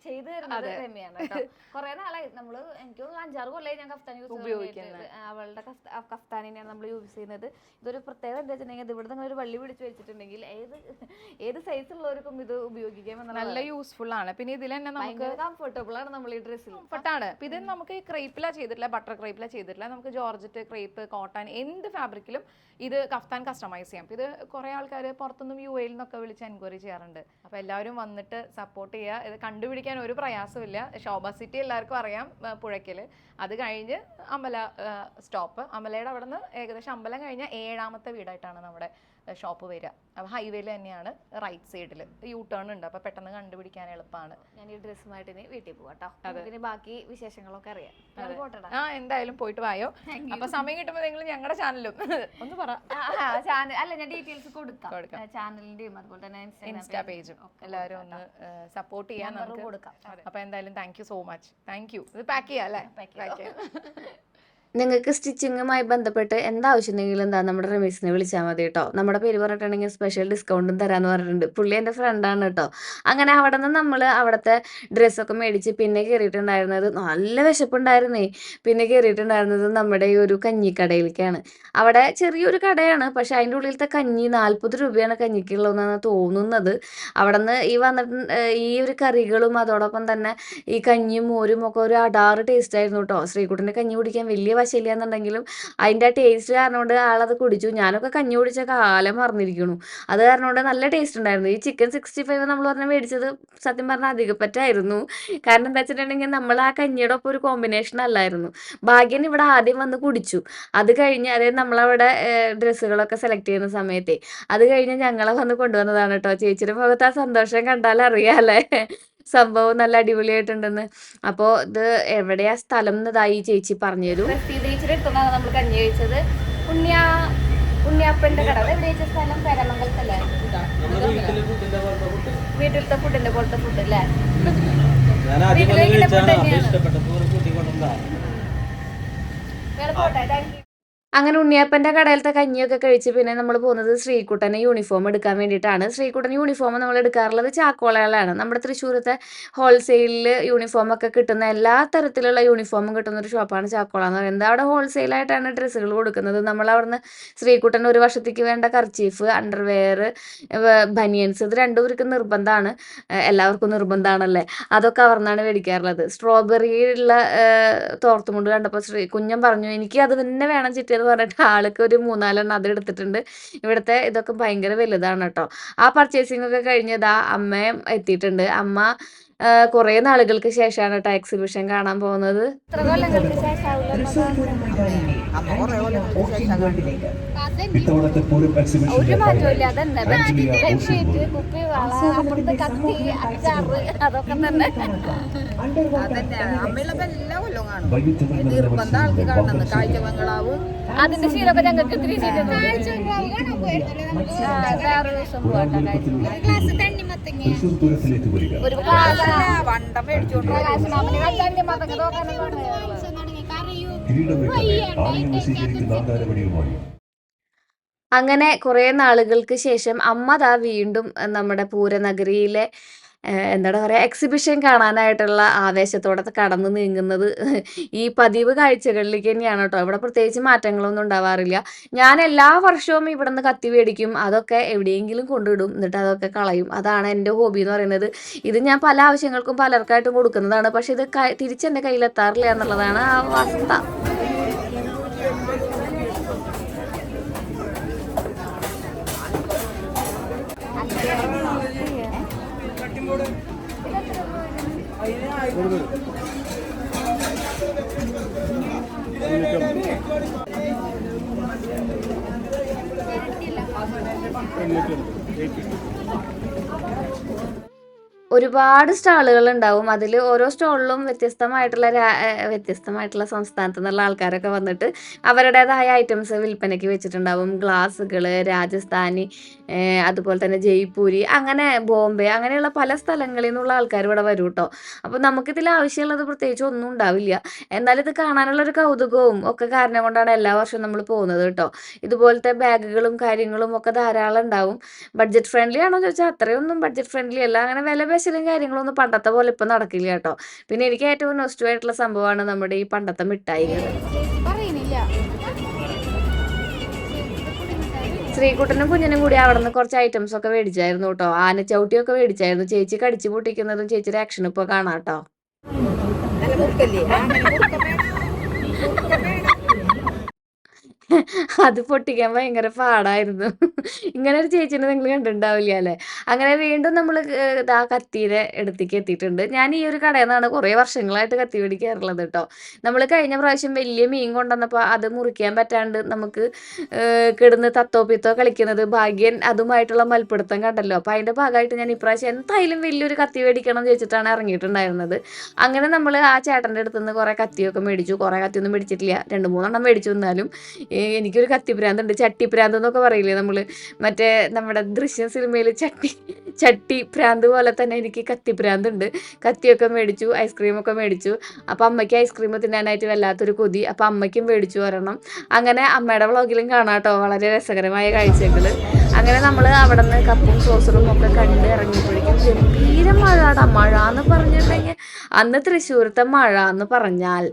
[SPEAKER 1] ചെയ്തു തരുന്നത് രമ്യാണ് കേട്ടോ. കുറെ നാളായി നമ്മൾ, എനിക്ക് 5-6 കൊല്ലമായി ഞാൻ കഫ്താൻ ഉപയോഗിക്കുന്നത്. അവളുടെ കഫ്താനിനെയാണ് നമ്മൾ യൂസ് ചെയ്യുന്നത്. ഇതൊരു പ്രത്യേകത എന്താ വെച്ചിട്ടുണ്ടെങ്കിൽ, ഇവിടെ നിങ്ങൾ ഒരു വള്ളി പിടിച്ച് വെച്ചിട്ടുണ്ടെങ്കിൽ ഏത് സൈസുള്ളവർക്കും ഇത് ഉപയോഗിക്കാം.
[SPEAKER 4] നല്ല യൂസ്ഫുൾ ആണ്. പിന്നെ ഇതിൽ തന്നെ നമുക്ക്
[SPEAKER 1] കംഫർട്ടബിൾ ആണ് നമ്മൾ ഈ ഡ്രസ്സിൽ.
[SPEAKER 4] കംഫർട്ടാണ്. ഇത് നമുക്ക് ക്രേപ്പിലാണ് ചെയ്തിട്ടില്ല, ബട്ടർ ക്രേപ്പിലാണ് ചെയ്തിട്ടില്ല. നമുക്ക് ജോർജറ്റ്, ക്രേപ്പ്, കോട്ടൺ, എന്ത് ഫാബ്രിക്കിലും ഇത് കഫ്താൻ കസ്റ്റമൈസ് ചെയ്യാം. ഇത് കുറേ ആൾക്കാർ പുറത്തുനിന്നും UAE നിന്നൊക്കെ വിളിച്ച് എൻക്വയറി ചെയ്യാറുണ്ട്. അപ്പോൾ എല്ലാവരും വന്നിട്ട് സപ്പോർട്ട് ചെയ്യുക. ഇത് കണ്ടുപിടിക്കാൻ ഒരു പ്രയാസമില്ല. ശോഭ സിറ്റി എല്ലാവർക്കും അറിയാം, പുഴയ്ക്കൽ. അത് കഴിഞ്ഞ് അമല സ്റ്റോപ്പ്, അമലയുടെ അവിടെ നിന്ന് ഏകദേശം അമ്പലം കഴിഞ്ഞാൽ 7ാമത്തെ വീടായിട്ടാണ് നമ്മുടെ ഷോപ്പ് വരിക. അപ്പോൾ ഹൈവേയിൽ തന്നെയാണ്, റൈറ്റ് സൈഡിൽ U-turn ഉണ്ട്. അപ്പോൾ പെട്ടെന്ന് കണ്ടുപിടിക്കാൻ എളുപ്പമാണ്.
[SPEAKER 1] ഞാൻ ഈ ഡ്രസ്സുമായിട്ട് ഇനി വീട്ടിൽ പോകാം കേട്ടോ. ഇതിന് ബാക്കി വിശേഷങ്ങളൊക്കെ അറിയാം.
[SPEAKER 4] എന്തായാലും പോയിട്ട് വായോ. അപ്പോൾ സമയം കിട്ടുമ്പോൾ നിങ്ങൾ ഞങ്ങളുടെ ചാനലും ഒന്ന് പറ.
[SPEAKER 1] അല്ല, ഞാൻ ഡീറ്റെയിൽസ് കൊടുക്കാം. ചാനലിന്റെയും അതുപോലെ തന്നെ
[SPEAKER 4] ഇൻസ്റ്റാ പേജും എല്ലാവരും ഒന്ന് സപ്പോർട്ട് ചെയ്യാൻ നമുക്ക് കൊടുക്കാം. അപ്പോൾ എന്തായാലും thank you so much. Thank you. ഇത് പാക്ക് ചെയ്യാം അല്ലേ? പാക്ക് ചെയ്യാം.
[SPEAKER 5] നിങ്ങൾക്ക് സ്റ്റിച്ചിങ്ങുമായി ബന്ധപ്പെട്ട് എന്താവശ്യമുണ്ടെങ്കിലും എന്താ നമ്മുടെ റമീസിനെ വിളിച്ചാൽ മതി കേട്ടോ. നമ്മുടെ പേര് പറഞ്ഞിട്ടുണ്ടെങ്കിൽ സ്പെഷ്യൽ ഡിസ്കൗണ്ടും തരാമെന്ന് പറഞ്ഞിട്ടുണ്ട്. പുള്ളി എൻ്റെ ഫ്രണ്ടാണ് കേട്ടോ. അങ്ങനെ അവിടെ നിന്ന് നമ്മൾ അവിടുത്തെ ഡ്രസ്സൊക്കെ മേടിച്ച് പിന്നെ കയറിയിട്ടുണ്ടായിരുന്നത്, നല്ല വിശപ്പുണ്ടായിരുന്നേ, പിന്നെ കയറിയിട്ടുണ്ടായിരുന്നത് നമ്മുടെ ഈ ഒരു കഞ്ഞിക്കടയിലേക്കാണ്. അവിടെ ചെറിയൊരു കടയാണ്, പക്ഷെ അതിൻ്റെ ഉള്ളിലത്തെ കഞ്ഞി 40 രൂപയാണ് കഞ്ഞിക്കുള്ളതെന്നാണ് തോന്നുന്നത്. അവിടെ നിന്ന് ഈ ഒരു കറികളും അതോടൊപ്പം തന്നെ ഈ കഞ്ഞിയും മോരും ഒക്കെ ഒരു അടാറ് ടേസ്റ്റ് ആയിരുന്നു കേട്ടോ. ശ്രീകുട്ടൻ്റെ കഞ്ഞി കുടിക്കാൻ വലിയ വശമില്ല എന്നുണ്ടെങ്കിലും അതിൻ്റെ ആ ടേസ്റ്റ് കാരണം കൊണ്ട് ആളത് കുടിച്ചു. ഞാനൊക്കെ കഞ്ഞി കുടിച്ച കാലം മറന്നിരിക്കുന്നു. അത് കാരണം കൊണ്ട് നല്ല ടേസ്റ്റ് ഉണ്ടായിരുന്നു. ഈ ചിക്കൻ 65 നമ്മൾ പറഞ്ഞാൽ മേടിച്ചത് സത്യം പറഞ്ഞാൽ അധികപ്പറ്റായിരുന്നു. കാരണം എന്താ വെച്ചിട്ടുണ്ടെങ്കിൽ നമ്മൾ ആ കഞ്ഞിയുടെ ഒപ്പം ഒരു കോമ്പിനേഷൻ അല്ലായിരുന്നു. ഭാഗ്യം ഇവിടെ ആദ്യം വന്ന് കുടിച്ചു. അത് കഴിഞ്ഞ് അതായത് നമ്മളവിടെ ഡ്രസ്സുകളൊക്കെ സെലക്ട് ചെയ്യുന്ന സമയത്തെ അത് കഴിഞ്ഞ് ഞങ്ങളെ വന്ന് കൊണ്ടുവന്നതാണ് കേട്ടോ. ചേച്ചിയുടെ മുഖത്ത് ആ സന്തോഷം കണ്ടാൽ അറിയാല്ലേ സംഭവം നല്ല അടിപൊളിയായിട്ടുണ്ടെന്ന്. അപ്പോൾ ഇത് എവിടെയാ സ്ഥലം എന്നതായി ചേച്ചി പറഞ്ഞു തരും.
[SPEAKER 1] അടുത്താണ് നമ്മൾ കഞ്ഞി കഴിച്ചത്. ഉണ്ണിയപ്പന്റെ കട എവിടെ വെച്ച സ്ഥലം? പേരമംഗലത്തല്ലേ? വീട്ടിലത്തെ ഫുഡിന്റെ പോലത്തെ ഫുഡ് അല്ലേ?
[SPEAKER 5] അങ്ങനെ ഉണ്ണിയപ്പൻ്റെ കടയിലത്തെ കഞ്ഞിയൊക്കെ കഴിച്ച് പിന്നെ നമ്മൾ പോകുന്നത് ശ്രീകുട്ടന് യൂണിഫോം എടുക്കാൻ വേണ്ടിയിട്ടാണ്. ശ്രീകുട്ടൻ യൂണിഫോം നമ്മൾ എടുക്കാറുള്ളത് ചാക്കോളകളാണ്. നമ്മുടെ തൃശ്ശൂരത്തെ ഹോൾസെയിലിൽ യൂണിഫോമൊക്കെ കിട്ടുന്ന എല്ലാ തരത്തിലുള്ള യൂണിഫോമും കിട്ടുന്ന ഒരു ഷോപ്പാണ് ചാക്കോള എന്ന് പറയുന്നത്. അവിടെ ഹോൾസെയിലായിട്ടാണ് ഡ്രസ്സുകൾ കൊടുക്കുന്നത്. നമ്മൾ അവിടുന്ന് ശ്രീകുട്ടൻ ഒരു വർഷത്തേക്ക് വേണ്ട കർച്ചീഫ്, അണ്ടർവെയർ, ബനിയൻസ്, ഇത് രണ്ടും ഇവർക്ക് നിർബന്ധമാണ്. എല്ലാവർക്കും നിർബന്ധമാണല്ലേ. അതൊക്കെ അവർന്നാണ് മേടിക്കാറുള്ളത്. സ്ട്രോബെറിയുള്ള തോർത്തുമുണ്ട് കണ്ടപ്പോൾ കുഞ്ഞൻ പറഞ്ഞു എനിക്ക് അത് തന്നെ വേണം ചിറ്റിയത് പറഞ്ഞിട്ട് ആൾക്ക് ഒരു 3-4 അത് എടുത്തിട്ടുണ്ട്. ഇവിടുത്തെ ഇതൊക്കെ ഭയങ്കര വലുതാണ് കേട്ടോ. ആ പർച്ചേസിംഗ് ഒക്കെ കഴിഞ്ഞതാ അമ്മയും എത്തിയിട്ടുണ്ട്. അമ്മ കുറേ നാളുകൾക്ക് ശേഷമാണ് കേട്ടോ എക്സിബിഷൻ കാണാൻ പോകുന്നത്.
[SPEAKER 1] ഒരു മാറ്റമില്ല. അതന്നെ ബെഡ്ഷീറ്റ്, കുപ്പി, അതൊക്കെ തന്നെ. അതിന്റെ ശീലമൊക്കെ ഞങ്ങൾക്ക് ഇത്തിരി ഒരു വണ്ട മേടിച്ചോണ്ട്
[SPEAKER 5] അങ്ങനെ കുറേ നാളുകൾക്ക് ശേഷം അമ്മ ദാ വീണ്ടും നമ്മുടെ പൂരനഗരിയിലെ എന്താണ് പറയുക എക്സിബിഷൻ കാണാനായിട്ടുള്ള ആവേശത്തോടെ കടന്നു നീങ്ങുന്നത് ഈ പതിവ് കാഴ്ചകളിലേക്ക് തന്നെയാണ് കേട്ടോ. ഇവിടെ പ്രത്യേകിച്ച് മാറ്റങ്ങളൊന്നും ഉണ്ടാവാറില്ല. ഞാൻ എല്ലാ വർഷവും ഇവിടെ നിന്ന് കത്തി മേടിക്കും, അതൊക്കെ എവിടെയെങ്കിലും കൊണ്ടിടും, എന്നിട്ട് അതൊക്കെ കളയും. അതാണ് എൻ്റെ ഹോബി എന്ന് പറയുന്നത്. ഇത് ഞാൻ പല ആവശ്യങ്ങൾക്കും പലർക്കായിട്ടും കൊടുക്കുന്നതാണ്, പക്ഷെ ഇത് തിരിച്ചെൻ്റെ കയ്യിലെത്താറില്ല എന്നുള്ളതാണ് ആ അവസ്ഥ. ഒരുപാട് സ്റ്റാളുകൾ ഉണ്ടാവും. അതിൽ ഓരോ സ്റ്റാളിലും വ്യത്യസ്തമായിട്ടുള്ള സംസ്ഥാനത്തു നിന്നുള്ള ആൾക്കാരൊക്കെ വന്നിട്ട് അവരുടേതായ ഐറ്റംസ് വിൽപ്പനയ്ക്ക് വെച്ചിട്ടുണ്ടാവും. ഗ്ലാസ്സുകൾ, രാജസ്ഥാനി, അതുപോലെ തന്നെ ജയ്പൂരി, അങ്ങനെ ബോംബെ, അങ്ങനെയുള്ള പല സ്ഥലങ്ങളിൽ നിന്നുള്ള ആൾക്കാർ ഇവിടെ വരും കേട്ടോ. അപ്പോൾ നമുക്കിതിൽ ആവശ്യമുള്ളത് പ്രത്യേകിച്ച് ഒന്നും ഉണ്ടാവില്ല. എന്നാലും ഇത് കാണാനുള്ളൊരു കൗതുകവും ഒക്കെ കാരണം കൊണ്ടാണ് എല്ലാ വർഷവും നമ്മൾ പോകുന്നത് കേട്ടോ. ഇതുപോലത്തെ ബാഗുകളും കാര്യങ്ങളും ഒക്കെ ധാരാളം ഉണ്ടാവും. ബഡ്ജറ്റ് ഫ്രണ്ട്ലി ആണോ ചോദിച്ചാൽ അത്രയൊന്നും ബഡ്ജറ്റ് ഫ്രണ്ട്ലി അല്ല. അങ്ങനെ വില പേശലും കാര്യങ്ങളൊന്നും പണ്ടത്തെ പോലെ ഇപ്പം നടക്കില്ല കേട്ടോ. പിന്നെ എനിക്ക് ഏറ്റവും നോസ്റ്റു ആയിട്ടുള്ള സംഭവമാണ് നമ്മുടെ ഈ പണ്ടത്തെ മിഠായികൾ. ശ്രീകുട്ടനും കുഞ്ഞിനും കൂടി അവിടെ നിന്ന് കുറച്ച് ഐറ്റംസ് ഒക്കെ മേടിച്ചായിരുന്നു കേട്ടോ. ആനച്ചവിട്ടിയൊക്കെ മേടിച്ചായിരുന്നു. ചേച്ചി കടിച്ചു പൊട്ടിക്കുന്നതും ചേച്ചിയുടെ ആക്ഷൻ ഇപ്പോൾ കാണാം കേട്ടോ. അത് പൊട്ടിക്കാൻ ഭയങ്കര പാടായിരുന്നു. ഇങ്ങനെ ഒരു ചേച്ചീനെ നിങ്ങൾ കണ്ടിട്ടുണ്ടാവില്ല അല്ലേ? അങ്ങനെ വീണ്ടും നമ്മൾ ആ കത്തീരെ അടുത്തേക്ക് എത്തിയിട്ടുണ്ട്. ഞാൻ ഈ ഒരു കടയിൽ നിന്നാണ് കുറേ വർഷങ്ങളായിട്ട് കത്തി മേടിക്കാറുള്ളത് കേട്ടോ. നമ്മൾ കഴിഞ്ഞ പ്രാവശ്യം വലിയ മീൻ കൊണ്ടുവന്നപ്പോൾ അത് മുറിക്കാൻ പറ്റാണ്ട് നമുക്ക് കിടന്ന് തത്തോപ്പിത്തോ കളിക്കുന്നത് ഭാഗ്യൻ അതുമായിട്ടുള്ള മൽപ്പിടുത്തം കണ്ടല്ലോ. അപ്പോൾ അതിൻ്റെ ഭാഗമായിട്ട് ഞാൻ ഇപ്രാവശ്യം എന്തായാലും വലിയൊരു കത്തി മേടിക്കണം എന്ന് വെച്ചിട്ടാണ് ഇറങ്ങിയിട്ടുണ്ടായിരുന്നത്. അങ്ങനെ നമ്മൾ ആ ചേട്ടൻ്റെ അടുത്ത് നിന്ന് കുറേ കത്തിയൊക്കെ മേടിച്ചു. കുറേ കത്തിയൊന്നും മേടിച്ചിട്ടില്ല, 2-3 മേടിച്ചു. എന്നാലും എനിക്കൊരു കത്തിപ്രാന്തുണ്ട്. ചട്ടിപ്രാന്ത് എന്നൊക്കെ പറയില്ലേ നമ്മൾ, മറ്റേ നമ്മുടെ ദൃശ്യം സിനിമയിൽ ചട്ടി പ്രാന്ത് പോലെ തന്നെ എനിക്ക് കത്തിപ്രാന്തുണ്ട്. കത്തിയൊക്കെ മേടിച്ചു, ഐസ്ക്രീമൊക്കെ മേടിച്ചു. അപ്പോൾ അമ്മയ്ക്ക് ഐസ്ക്രീം തിന്നാനായിട്ട് വല്ലാത്തൊരു കൊതി. അപ്പോൾ അമ്മയ്ക്കും മേടിച്ചു ഒരെണ്ണം. അങ്ങനെ അമ്മയുടെ വ്ളോഗിലും കാണാം കേട്ടോ വളരെ രസകരമായ കാഴ്ചകൾ. അങ്ങനെ നമ്മൾ അവിടെ നിന്ന് കപ്പും സോസറും ഒക്കെ കണ്ട് ഇറങ്ങിയപ്പോഴേക്കും ഗംഭീര മഴ എന്ന് പറഞ്ഞിട്ടുണ്ടെങ്കിൽ അന്ന് തൃശ്ശൂരത്തെ മഴ എന്ന് പറഞ്ഞാൽ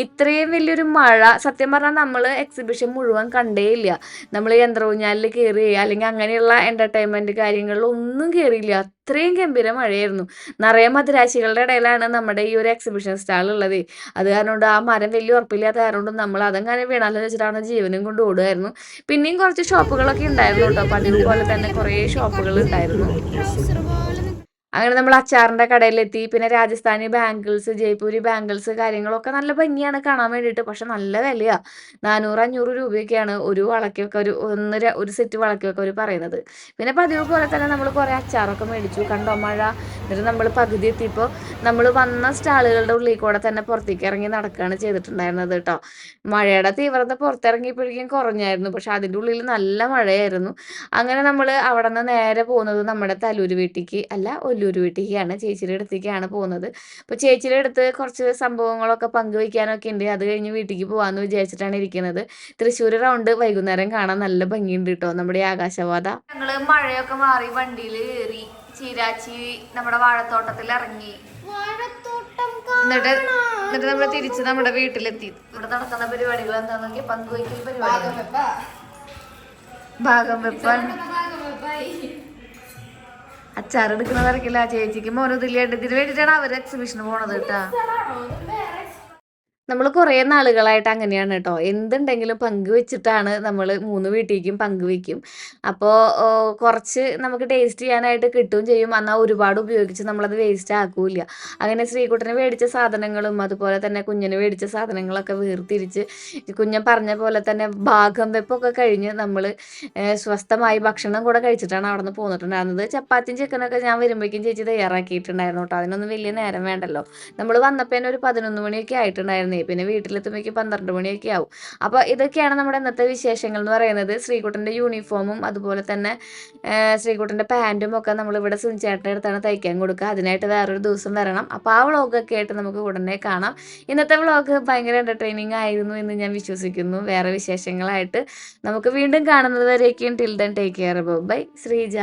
[SPEAKER 5] ഇത്രയും വലിയൊരു മഴ സത്യം പറഞ്ഞാൽ നമ്മൾ എക്സിബിഷൻ മുഴുവൻ കണ്ടേയില്ല. നമ്മൾ യന്ത്രഊഞ്ഞാലിൽ കയറി അല്ലെങ്കിൽ അങ്ങനെയുള്ള എൻ്റർടൈൻമെൻറ്റ് കാര്യങ്ങളിലൊന്നും കയറിയില്ല. അത്രയും ഗംഭീര മഴയായിരുന്നു. നിറയെ മധുരാശികളുടെ ഇടയിലാണ് നമ്മുടെ ഈ ഒരു എക്സിബിഷൻ സ്റ്റാൾ ഉള്ളത്. അത് കാരണം കൊണ്ട് ആ മരം വലിയ ഉറപ്പില്ലാത്ത കാരണം കൊണ്ട് നമ്മൾ അതങ്ങനെ വീണാലോ വെച്ചിട്ടാണ് ജീവനും കൊണ്ട് ഓടുമായിരുന്നു. പിന്നെയും കുറച്ച് ഷോപ്പുകളൊക്കെ ഉണ്ടായിരുന്നു കേട്ടോ. പതിവ് പോലെ തന്നെ കുറേ ഷോപ്പുകൾ ഉണ്ടായിരുന്നു. അങ്ങനെ നമ്മൾ അച്ചാറിൻ്റെ കടയിലെത്തി. പിന്നെ രാജസ്ഥാനി ബാംഗിൾസ്, ജയ്പൂരി ബാംഗിൾസ് കാര്യങ്ങളൊക്കെ നല്ല ഭംഗിയാണ് കാണാൻ വേണ്ടിയിട്ട്. പക്ഷെ നല്ല വിലയാണ്. 400-500 രൂപയൊക്കെയാണ് ഒരു വളയ്ക്കൊക്കെ, ഒരു സെറ്റ് വളയ്ക്കൊക്കെ അവർ പറയുന്നത്. പിന്നെ പതിവ് പോലെ തന്നെ നമ്മൾ കുറേ അച്ചാറൊക്കെ മേടിച്ചു. കണ്ടോ മഴ. എന്നിട്ട് നമ്മൾ പകുതി എത്തിയപ്പോൾ നമ്മൾ വന്ന സ്റ്റാളുകളുടെ ഉള്ളിൽ കൂടെ തന്നെ പുറത്തേക്ക് ഇറങ്ങി നടക്കുകയാണ് ചെയ്തിട്ടുണ്ടായിരുന്നത് കേട്ടോ. മഴയുടെ തീവ്രത പുറത്തിറങ്ങിയപ്പോഴേക്കും കുറഞ്ഞായിരുന്നു, പക്ഷെ അതിൻ്റെ ഉള്ളിൽ നല്ല മഴയായിരുന്നു. അങ്ങനെ നമ്മൾ അവിടെ നിന്ന് നേരെ പോകുന്നത് നമ്മുടെ തലൂർ വീട്ടിലേക്ക് അല്ല ഒല്ലൂർ വീട്ടിലേക്കാണ്, ചേച്ചിയുടെ അടുത്തേക്കാണ് പോകുന്നത്. അപ്പോൾ ചേച്ചിയുടെ അടുത്ത് കുറച്ച് സംഭവങ്ങളൊക്കെ പങ്കുവയ്ക്കാനൊക്കെ ഉണ്ട്. അത് കഴിഞ്ഞ് വീട്ടിലേക്ക് പോകാമെന്ന് വിചാരിച്ചിട്ടാണ് ഇരിക്കുന്നത്. തൃശ്ശൂർ റൗണ്ട് വൈകുന്നേരം കാണാൻ നല്ല ഭംഗിയുണ്ട് കേട്ടോ നമ്മുടെ ഈ ആകാശപാത. ഞങ്ങൾ മഴയൊക്കെ മാറി വണ്ടിയിൽ കയറി ചീരാച്ചി നമ്മുടെ വാഴത്തോട്ടത്തിൽ ഇറങ്ങി. എന്നിട്ട് നമ്മൾ തിരിച്ച് നമ്മുടെ വീട്ടിലെത്തി. ഇവിടെ നടക്കുന്ന പരിപാടികൾ എന്താണെന്ന് നോക്കി പങ്കുവയ്ക്കൽ പരിപാടി, ഭാഗം വെപ്പാൻ, അച്ചാറെടുക്കുന്ന തിരക്കില്ല. ചേച്ചിക്ക് മോനതില്ലാണ്ട് ഇതിന് വേണ്ടിയിട്ടാണ് അവർ എക്സിബിഷന് പോണത് കേട്ടാ. നമ്മൾ കുറേ നാളുകളായിട്ട് അങ്ങനെയാണ് കേട്ടോ. എന്തുണ്ടെങ്കിലും പങ്കുവെച്ചിട്ടാണ് നമ്മൾ 3 വീട്ടിലേക്കും പങ്കുവെക്കും. അപ്പോൾ കുറച്ച് നമുക്ക് ടേസ്റ്റ് ചെയ്യാനായിട്ട് കിട്ടുകയും ചെയ്യും. എന്നാൽ ഒരുപാട് ഉപയോഗിച്ച് നമ്മളത് വേസ്റ്റ് ആക്കൂല. അങ്ങനെ ശ്രീകുട്ടന് മേടിച്ച സാധനങ്ങളും അതുപോലെ തന്നെ കുഞ്ഞിന് മേടിച്ച സാധനങ്ങളൊക്കെ വേർതിരിച്ച് കുഞ്ഞൻ പറഞ്ഞ പോലെ തന്നെ ഭാഗം വെപ്പൊക്കെ കഴിഞ്ഞ് നമ്മൾ സ്വസ്ഥമായി ഭക്ഷണം കൂടെ കഴിച്ചിട്ടാണ് അവിടെ നിന്ന് പോന്നിട്ടുണ്ടായിരുന്നത്. ചപ്പാത്തിയും ചിക്കനൊക്കെ ഞാൻ വരുമ്പോഴേക്കും ചേച്ചി തയ്യാറാക്കിയിട്ടുണ്ടായിരുന്നു കേട്ടോ. അതിനൊന്നും വലിയ നേരം വേണ്ടല്ലോ. നമ്മൾ വന്നപ്പോൾ തന്നെ ഒരു 11 മണിയൊക്കെ ആയിട്ടുണ്ടായിരുന്നു. പിന്നെ വീട്ടിലെത്തുമ്പോഴേക്ക് 12 മണിയൊക്കെ ആവും. അപ്പോൾ ഇതൊക്കെയാണ് നമ്മുടെ ഇന്നത്തെ വിശേഷങ്ങൾ എന്ന് പറയുന്നത്. ശ്രീകുട്ടൻ്റെ യൂണിഫോമും അതുപോലെ തന്നെ ശ്രീകുട്ടൻ്റെ പാൻറ്റും ഒക്കെ നമ്മളിവിടെ സുനിച്ചേട്ടൻ്റെ അടുത്താണ് തയ്ക്കാൻ കൊടുക്കുക. അതിനായിട്ട് വേറൊരു ദിവസം വരണം. അപ്പോൾ ആ വ്ളോഗൊക്കെ ആയിട്ട് നമുക്ക് ഉടനെ കാണാം. ഇന്നത്തെ വ്ളോഗ് ഭയങ്കര എൻ്റർടൈനിങ് ആയിരുന്നു എന്ന് ഞാൻ വിശ്വസിക്കുന്നു. വേറെ വിശേഷങ്ങളായിട്ട് നമുക്ക് വീണ്ടും കാണുന്നത് വരേക്കും till then take care. Bye. Sreeja.